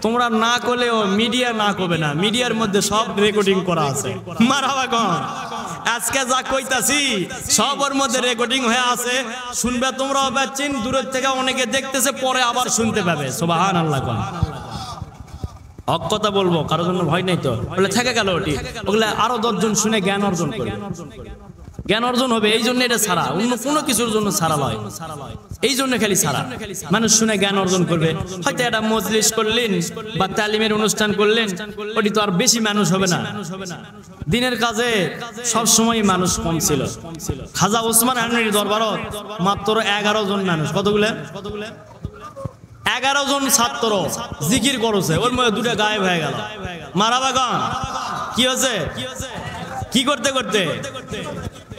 তোমরা না করলেও মিডিয়া না করবে না, মিডিয়ার মধ্যে সব রেকর্ডিং করা আছে। মারহাবা কোন আজকে যা কইতাছি সবার মধ্যে রেকর্ডিং হয়ে আছে, শুনবে তোমরাও পাচ্ছেন, দূরের থেকে অনেকে দেখতেছে, পরে আবার শুনতে পাবে। সুবহানাল্লাহ। কোন হক কথা বলবো, কারোর জন্য ভয় নেই তো, বলে থেকে গেল ওটি, ওগুলো আরো 10 জন শুনে জ্ঞান অর্জন করবে, জ্ঞান অর্জন হবে। এই জন্য এটা ছাড়া, অন্য কোনো কিছুর জন্য ছাড়া নয়, এই জন্য খালি ছাড়া। মানুষ শুনে জ্ঞান অর্জন করবে। হয়তো একটা মজলিস করলেন বা তালিমের অনুষ্ঠান করলেন, ওটি তো আর বেশি মানুষ হবে না। দিনের কাজে সব সময় মানুষ কম ছিল। খাজা ওসমান হানির দরবারত মাত্র 11 জন মানুষ। কতগুলো? 11 জন ছাত্র জিকির করছে, ওর মধ্যে 2টা গায়েব হয়ে গেল। মারাবা গান কি হয়েছে? কি করতে করতে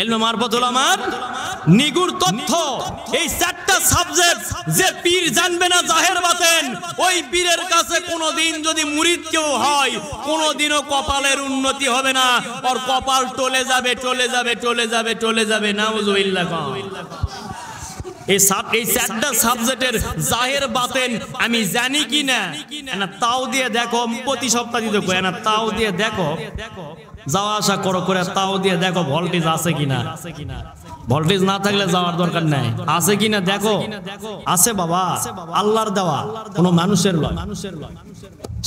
ইলমে মারফতুল উলামার নিগুড় তথ্য। এই চারটা সাবজেক্ট যে পীর জানবে না জাহের বাতেন, ওই পীরের কাছে কোনোদিন যদি মুরিদ কেউ হয়, কোনোদিনও কপালের উন্নতি হবে না, ওর কপাল টলে যাবে টলে যাবে টলে যাবে টলে যাবে। নাউযুবিল্লাহ। এই চারটা সাবজেক্টের জাহের বাতেন আমি জানি কি না, তাও দিয়ে দেখো। প্রতি সপ্তাহে দিতে কই না, তাও দিয়ে দেখো, যাওয়া আসা করো করে তাও দিয়ে দেখো ভোল্টেজ আছে কিনা। ভোল্টেজ না থাকলে যাওয়ার দরকার নাই, আছে কিনা দেখো। আছে বাবা, আল্লাহর দেওয়া, কোনো মানুষের লয়।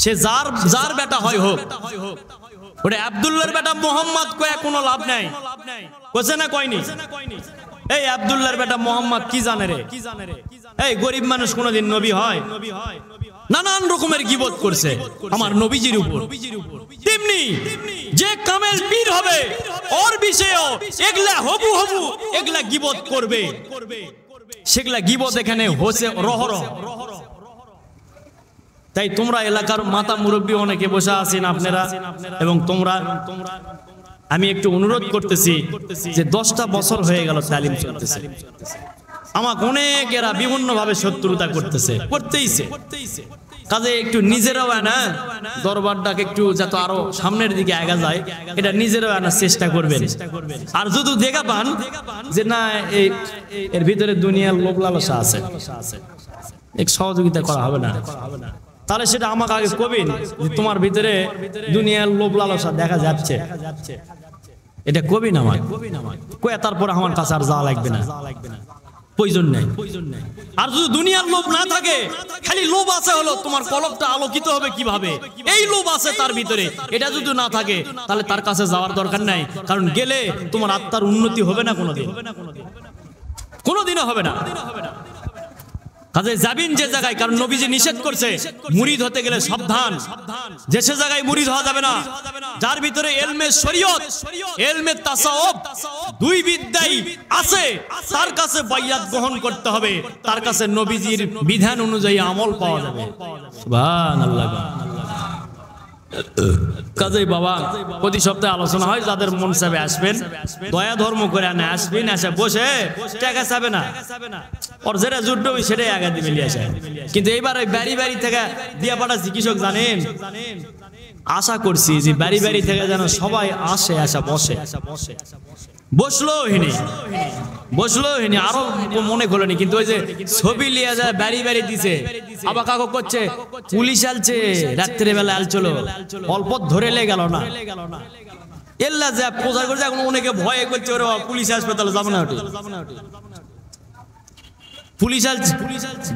সে যার বেটা হয় হোক। ওরে আব্দুল্লাহর বেটা মোহাম্মদ কয়ে কোনো লাভ নাই, কইছে না কয়নি? এই আব্দুল্লাহর বেটা মোহাম্মদ কি জানে রে? এই গরিব মানুষ কোনোদিন নবী হয়? নানান রকমের গীবত করছে আমার নবীজির উপর। তেমনি যে কামেল পীর হবে ওর বিষয়েও এগুলা হবু এগুলা গীবত করবে, সেগুলা গীবত এখানে হচ্ছে রহরহ। তাই তোমরা এলাকার মাতা মুরব্বী অনেকে বসে আছেন আপনারা, এবং তোমরা, আমি একটু অনুরোধ করতেছি যে 10টা বছর হয়ে গেল তালিম চলতেছে, আমাকে অনেকেরা বিভিন্ন ভাবে শত্রুতা করতেইছে। কাজে একটু নিজেরাও না দরবারটাকে একটু যাতে আরো সামনের দিকে আগা যায়, এটা নিজেরাও আনার চেষ্টা করবেন। আর যদি দেখা পান যে না এর ভিতরে দুনিয়ার লোভ লালসা আছে, এক সহযোগিতা করা হবে না, তাহলে সেটা আমাকে আগে কবেন যে তোমার ভিতরে দুনিয়ার লোভ লালসা দেখা যাচ্ছে, এটা কবি না আমার কয়ে, তারপর আমার কাছে আর যাওয়া লাগবে না, প্রয়োজন নেই। আর যদি দুনিয়ার লোভ না থাকে, খালি লোভ আছে হলো তোমার কলবটা আলোকিত হবে কিভাবে, এই লোভ আছে তার ভিতরে, এটা যদি না থাকে তাহলে তার কাছে যাওয়ার দরকার নাই। কারণ গেলে তোমার আত্মার উন্নতি হবে না, কোনোদিনও হবে না। কাজে যাবেন যে জায়গায়, কারণ নবীজি নিষেধ করছে মুরিদ হতে গেলে সাবধান, যে সে জায়গায় মুরিদ হওয়া যাবে না যার ভিতরে ইলমে শরীয়ত, ইলমে তাসাউফ, দুই বিদ্যাই আছে, তার কাছে বাইয়াত গ্রহণ করতে হবে, তার কাছে নবীজির বিধান অনুযায়ী আমল পাওয়া যাবে। সুবহানাল্লাহ। কাজেই বাবা প্রতি সপ্তাহে আলোচনা হয়, যাদের মন চাবে আসবেন, দয়া ধর্ম করে আনে আসবেন, এসে বসে টাকা চাবে না, ওর যেটা জুটবে সেটাই আগে দিবে নিয়ে আসে। কিন্তু এইবার ওই বাড়ি থেকে দিয়া পাঠাচ্ছি কৃষক জানেন, আশা করছি যে বাড়ি থেকে যেন সবাই আসে, আসা বসে, বসলো হিনি আরো মনে খোলেনি। কিন্তু ওই যে ছবি লিয়া যায় বাড়ি দিছে, আবার কাকু করছে পুলিশ আলছে, রাত্রে বেলা আলছিল, অল্প ধরে লে গেল না, এল্লা যা প্রচার করছে। এখন অনেকে ভয়ে করছে ওরে পুলিশ আসবে, তাহলে যাবো না, ওটি পুলিশ আলছে।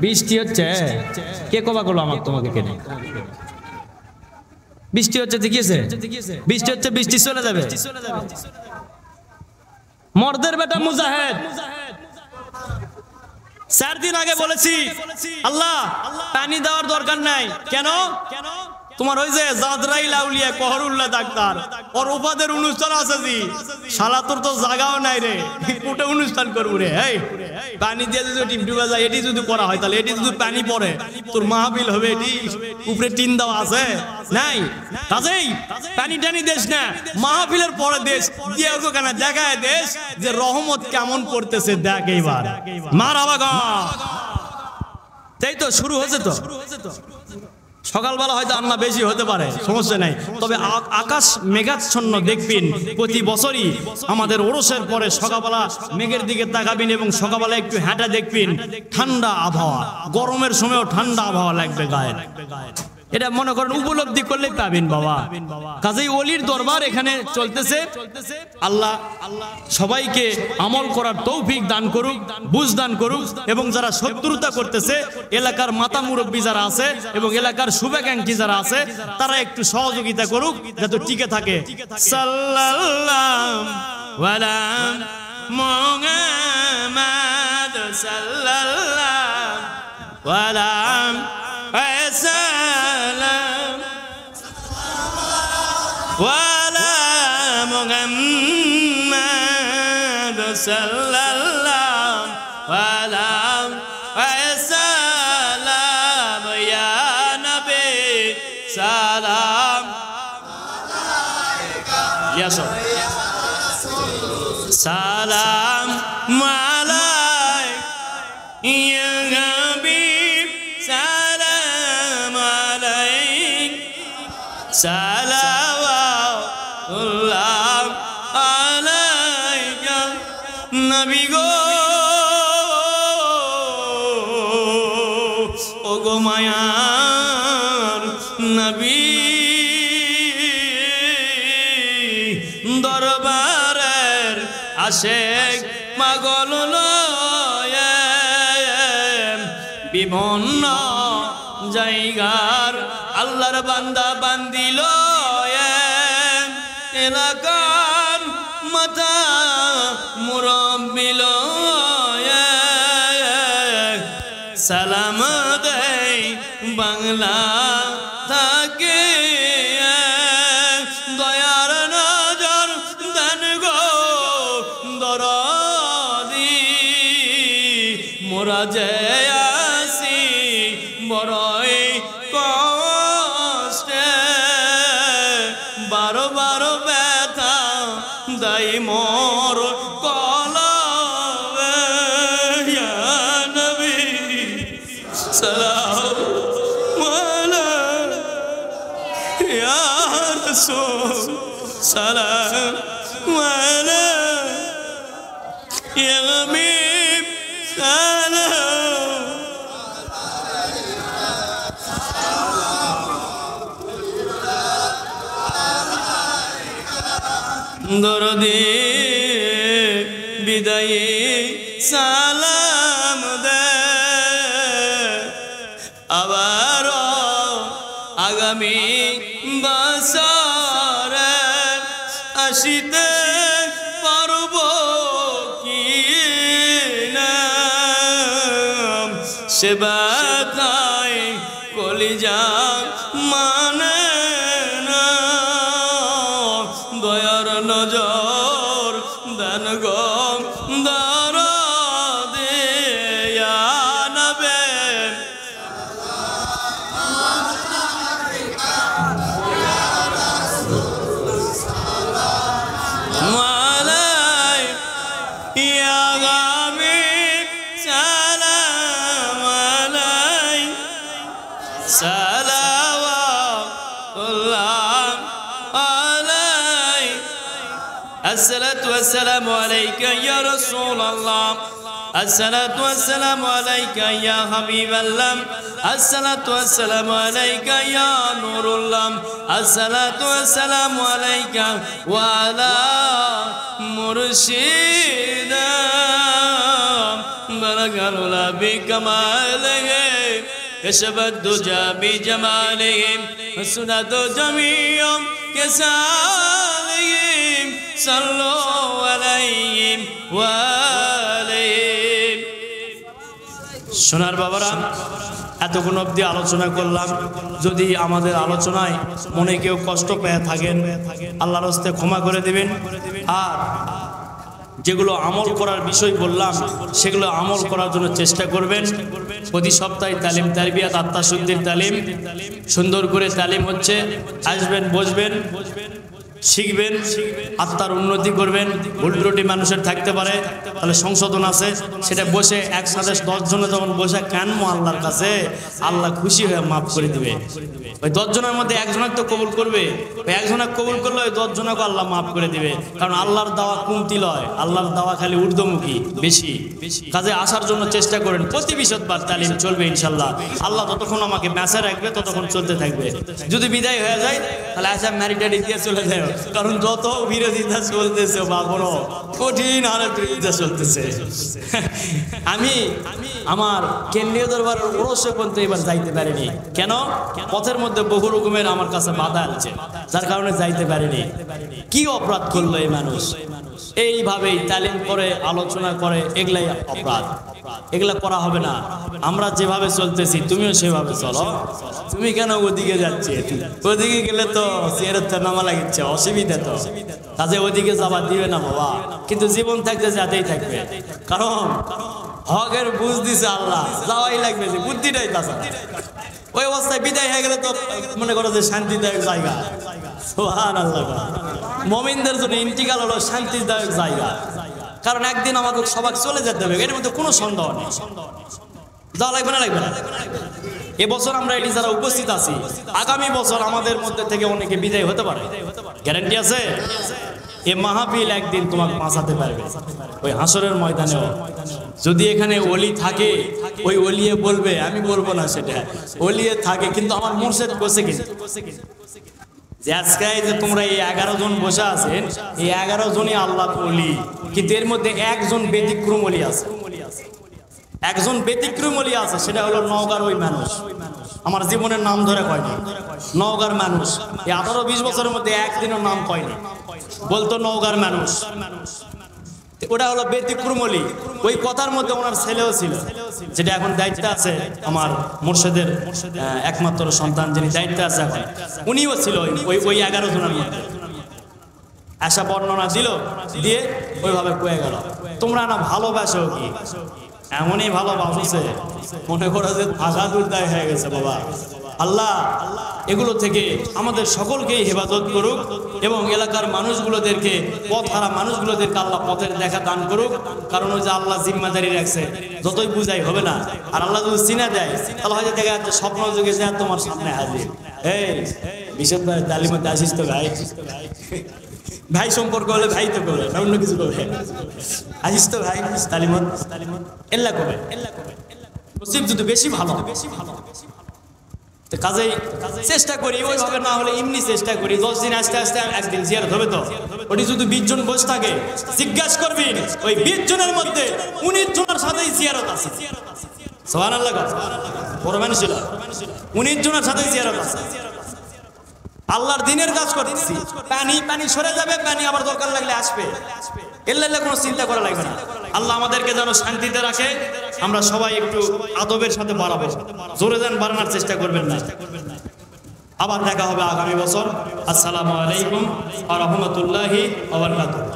বৃষ্টি হচ্ছে, কে কবা করলো আমার তোমাকে কেনে? বৃষ্টি হচ্ছে, দেখিয়েছে বৃষ্টি হচ্ছে, বৃষ্টি চলে যাবে। মর্দের বেটা মুজাহিদ 4 দিন আগে বলেছি আল্লাহ পানি দেওয়ার দরকার নাই, কেন? তোমার ওই যে জাদরাইল আউলিয়া কহরুল্লাহ ডাক্তার, ওর উপাদের অনুষ্ঠান আছে জি, শালা তোর তো জায়গাও নাই রে, কোটে অনুষ্ঠান করবো রে। এই পানি দিয়ে যদি টিপ ডুবে যায়, এটি যদি করা হয়, তাহলে এটি যদি পানি পড়ে তোর মাহফিল হবে, এটি উপরে টিন দেওয়া আছে নাই? কাজেই পানি টানি দেশ না, মাহফিলের পরে দেশ দিয়ে কেন দেখায় দেশ যে রহমত কেমন পড়তেছে, দেখ এইবার মার আবাগা। তাই তো শুরু হয়েছে, তো সকালবেলা হয়তো আন্না বেশি হতে পারে, সমস্যা নাই, তবে আকাশ মেঘাচ্ছন্ন দেখবেন প্রতি বছরই। আমাদের ওরসের পরে সকালবেলা মেঘের দিকে তাকাবেন এবং সকালবেলা একটু হাঁটা দেখবেন, ঠান্ডা আবহাওয়া, গরমের সময়ও ঠান্ডা আবহাওয়া লাগবে গায়ে। এটা মনে করেন উপলব্ধি করলে পাবেন বাবা। কাজেই ওলির দরবার এখানে চলতেছে। আল্লাহ সবাইকে আমল করার তৌফিক দান করুক, বুঝ দান করুক, এবং যারা শত্রুতা করতেছে, এলাকার মাতা মুরব্বী যারা আছে এবং এলাকার শুভাকাঙ্ক্ষী যারা আছে, তারা একটু সহযোগিতা করুক যাতে টিকে থাকে। সাল্লাল্লাহু আলা মুহাম্মাদ সাল্লাল্লাহু আলা সালাম ওয়ালা মুহাম্মাদ সাল্লাল্লাহু আলা সালাম ইয়া নবী সালাম আলাইকা ইয়া সালাম আলাইক ইয়া হাবিব সালাম আলাইক সালাওয়াতুল্লাহ আলাইকা নবী গো ও গো মায়ার নবী দরবারের আশেক পাগল লয়ে বিভিন্ন জায়গার আল্লাহর বান্দা বান্দিল এলাকার মাথা মুরব্বিল সালাম দেই বাংলা থাকে দয়ার নজর দান গো দরদি মোরা যে আসি বড়ই কষ্টে বারো বারো ব্যথা দাই মোর কলবে ইয়া নবী সালাম আলাইকা ইয়া রাসূল সালাম আলাইকা ইয়া হাবিব সালাম দরদি বিদায়ী সালাম দে আবার আগামী বছরে আসিতে পারব কি না সে ব্যথায় কলিজা মানে না দয়ার নজর দান গো দরদি ইয়া নবী ইয়া হাবিব সালাম আলাইক সালাওয়াতুল্লাহ আলাইক আসসালাতু ওয়াসসালামু আলাইকা ইয়া রাসূলুল্লাহ আসসালাতু ওয়াসসালামু আলাইকা ইয়া হাবিবাল্লাহ আসসালাতু ওয়াসসালামু আলাইকা ইয়া নূরুল্লাহ আসসালাতু ওয়াসসালামু আলাইকা ওয়া আলা মুরশিদা বারাকাতুল্লাহ বিকামালিহি كشفت الدجى بجمالهم حسنت جميع كسالهم صلوا عليهم وآلهم সোনার বাবারা এতক্ষণ অবধি আলোচনা করলাম যদি আমাদের আলোচনায় মনে কেউ কষ্ট পেয়ে থাকেন আল্লাহর হস্তে ক্ষমা করে দিবেন আর যেগুলো আমল করার বিষয় বললাম সেগুলো আমল করার জন্য চেষ্টা করবেন প্রতি সপ্তাহে তালিম তারবিয়াত আত্মাশুদ্ধির তালিম সুন্দর করে তালিম হচ্ছে আসবেন বসবেন শিখবেন আত্মার উন্নতি করবেন ভুল ত্রুটি মানুষের থাকতে পারে তাহলে সংশোধন আছে সেটা বসে একসাথে 10 জনে যখন বসে কানমো আল্লাহর কাছে আল্লাহ খুশি হয়ে মাফ করে দিবে ওই 10 জনের মধ্যে একজনের তো কবুল করবে ওই একজনের কবুল করলে ওই 10 জনকে আল্লাহ মাফ করে দিবে কারণ আল্লাহর দাওয়া কমতি লয় আল্লাহর দাওয়া খালি ঊর্ধ্বমুখী বেশি কাজে আসার জন্য চেষ্টা করেন প্রতি বৃহস্পতিবার তালিম চলবে ইনশাআল্লাহ আল্লাহ যতক্ষণ আমাকে বেঁচে রাখবে ততক্ষণ চলতে থাকবে যদি বিদায় হয়ে যায় তাহলে আশা ম্যারিটারি দিয়ে চলে যায় কারণ যত বিরোধিতা চলতেছে বা বড় কঠিন হারে বিরোধিতা চলতেছে আমি আমার কেন্দ্রীয় দরবারের ওরসে পর্যন্ত এবার যাইতে পারিনি কেন পথের মধ্যে বহু রকমের আমার কাছে বাধা আছে যার কারণে যাইতে পারিনি কি অপরাধ করলো এই মানুষ এইভাবেই তালিম করে আলোচনা করে এগুলাই অপরাধ এগুলা করা হবে না আমরা যেভাবে চলতেছি তুমিও সেভাবে চলো তুমি কেন ওদিকে যাচ্ছে ওদিকে গেলে তো সিয়ারত নামা লাগিচ্ছে অসুবিধা তো কাজে ওদিকে যাবার দিবে না বাবা কিন্তু জীবন থাকতে যাতেই থাকবে কারণ হকের বুঝ দিছে আল্লাহ যাওয়াই লাগবে যে বুদ্ধিটাই তাছাড়া ওই অবস্থায় বিদায় হয়ে গেলে তো মনে করো যে শান্তিদায়ক জায়গা সুবহানাল্লাহ মুমিনদের জন্য ইন্তিকাল হলো শান্তিদায়ক জায়গা কারণ একদিন আমাকে সবাই চলে যেতে হবে, এর মধ্যে কোনো সন্দেহ নেই। যাওয়া লাগবে না, লাগবে না। এবছর আমরা এটি যারা উপস্থিত আছি, আগামী বছর আমাদের মধ্যে থেকে অনেকে বিদায় হতে পারে, গ্যারান্টি আছে। এ মাহফিল একদিন তোমাকে বাঁচাতে পারবে ওই হাসরের ময়দানেও। যদি এখানে ওলি থাকে, ওই ওলিয়ে বলবে, আমি বলবো না সেটা, ওলিয়ে থাকে কিন্তু আমার মুর্শিদ বসে কিন্তু যে আজকে যে তোমরা এই 11 জন বসে আছেন, এই 11 জনই আল্লাহ ওলি, কিন্তু এর মধ্যে একজন ব্যতিক্রম ওলি আছে, একজন ব্যতিক্রম ওলি আছে, সেটা হলো নওগাঁর ওই মানুষ। আমার জীবনের নাম ধরে কয়নি, নওগাঁর মানুষ এই 18-20 বছরের মধ্যে একদিনও নাম কয়নি, বলতো নওগাঁর মানুষ। ওটা হলো ব্যতিক্রম ওলি। ওই কথার মধ্যে ওনার ছেলেও ছিল, যেটা এখন দায়িত্বে আছে আমার মুর্শিদের একমাত্র সন্তান, যিনি দায়িত্বে আছে এখন, উনিও ছিল ওই 11 জনের মধ্যে। আশা বর্ণনা দিল, দিয়ে ওইভাবে কয়ে গেল। তোমরা না ভালোবাসো কি, এমনই ভালোবাসছে মনে করো যে ভাষা দুর্দায় হয়ে গেছে। বাবা আল্লাহ এগুলো থেকে আমাদের সকলকেই হেফাজত করুক এবং এলাকার মানুষগুলোদেরকে, পথ হারা মানুষগুলোদেরকে আল্লাহ পথের দেখা দান করুক। কারণ ওই যে আল্লাহ জিম্মাদারি রাখছে, যতই বুঝাই হবে না। আর আল্লাহ যদি চিনা দেয়, তাহলে হয়তো দেখা যাচ্ছে স্বপ্ন যুগে যায় তোমার সামনে হাজির। এই বিশেষ ভাই তালিমতে আসিস তো ভাই, ভাই সম্পর্ক হলে ভাই তো করবে না, অন্য কিছু করবে। আসিস তো ভাই তালিমত, এল্লা করবে, নসিব যদি বেশি ভালো, কাজেই চেষ্টা করি ওইভাবে, না হলে এমনি চেষ্টা করি 10 দিন আস্তে আস্তে একদিন জিয়ারত হবে। তো ওটি যদি 20 জন বসে থাকে, জিজ্ঞাসা করবেন ওই 20 জনের মধ্যে 19 জনের সাথেই জিয়ারত আছে। সুবহানাল্লাহ, বড় মানুষ ছিল, 19 জনের সাথেই জিয়ারত আছে। আল্লাহর দ্বীনের কাজ করতেছি, পানি সরে যাবে, পানি আবার দরকার লাগলে আসবে, এল্লা কোনো চিন্তা করা লাগবে না। আল্লাহ আমাদেরকে যেন শান্তিতে রাখে। আমরা সবাই একটু আদবের সাথে বাড়াবো, জোরে যান বাড়ানোর চেষ্টা করবেন না। আবার দেখা হবে আগামী বছর। আসসালামু আলাইকুম ওয়া রাহমাতুল্লাহি ওয়া বারাকাতুহু।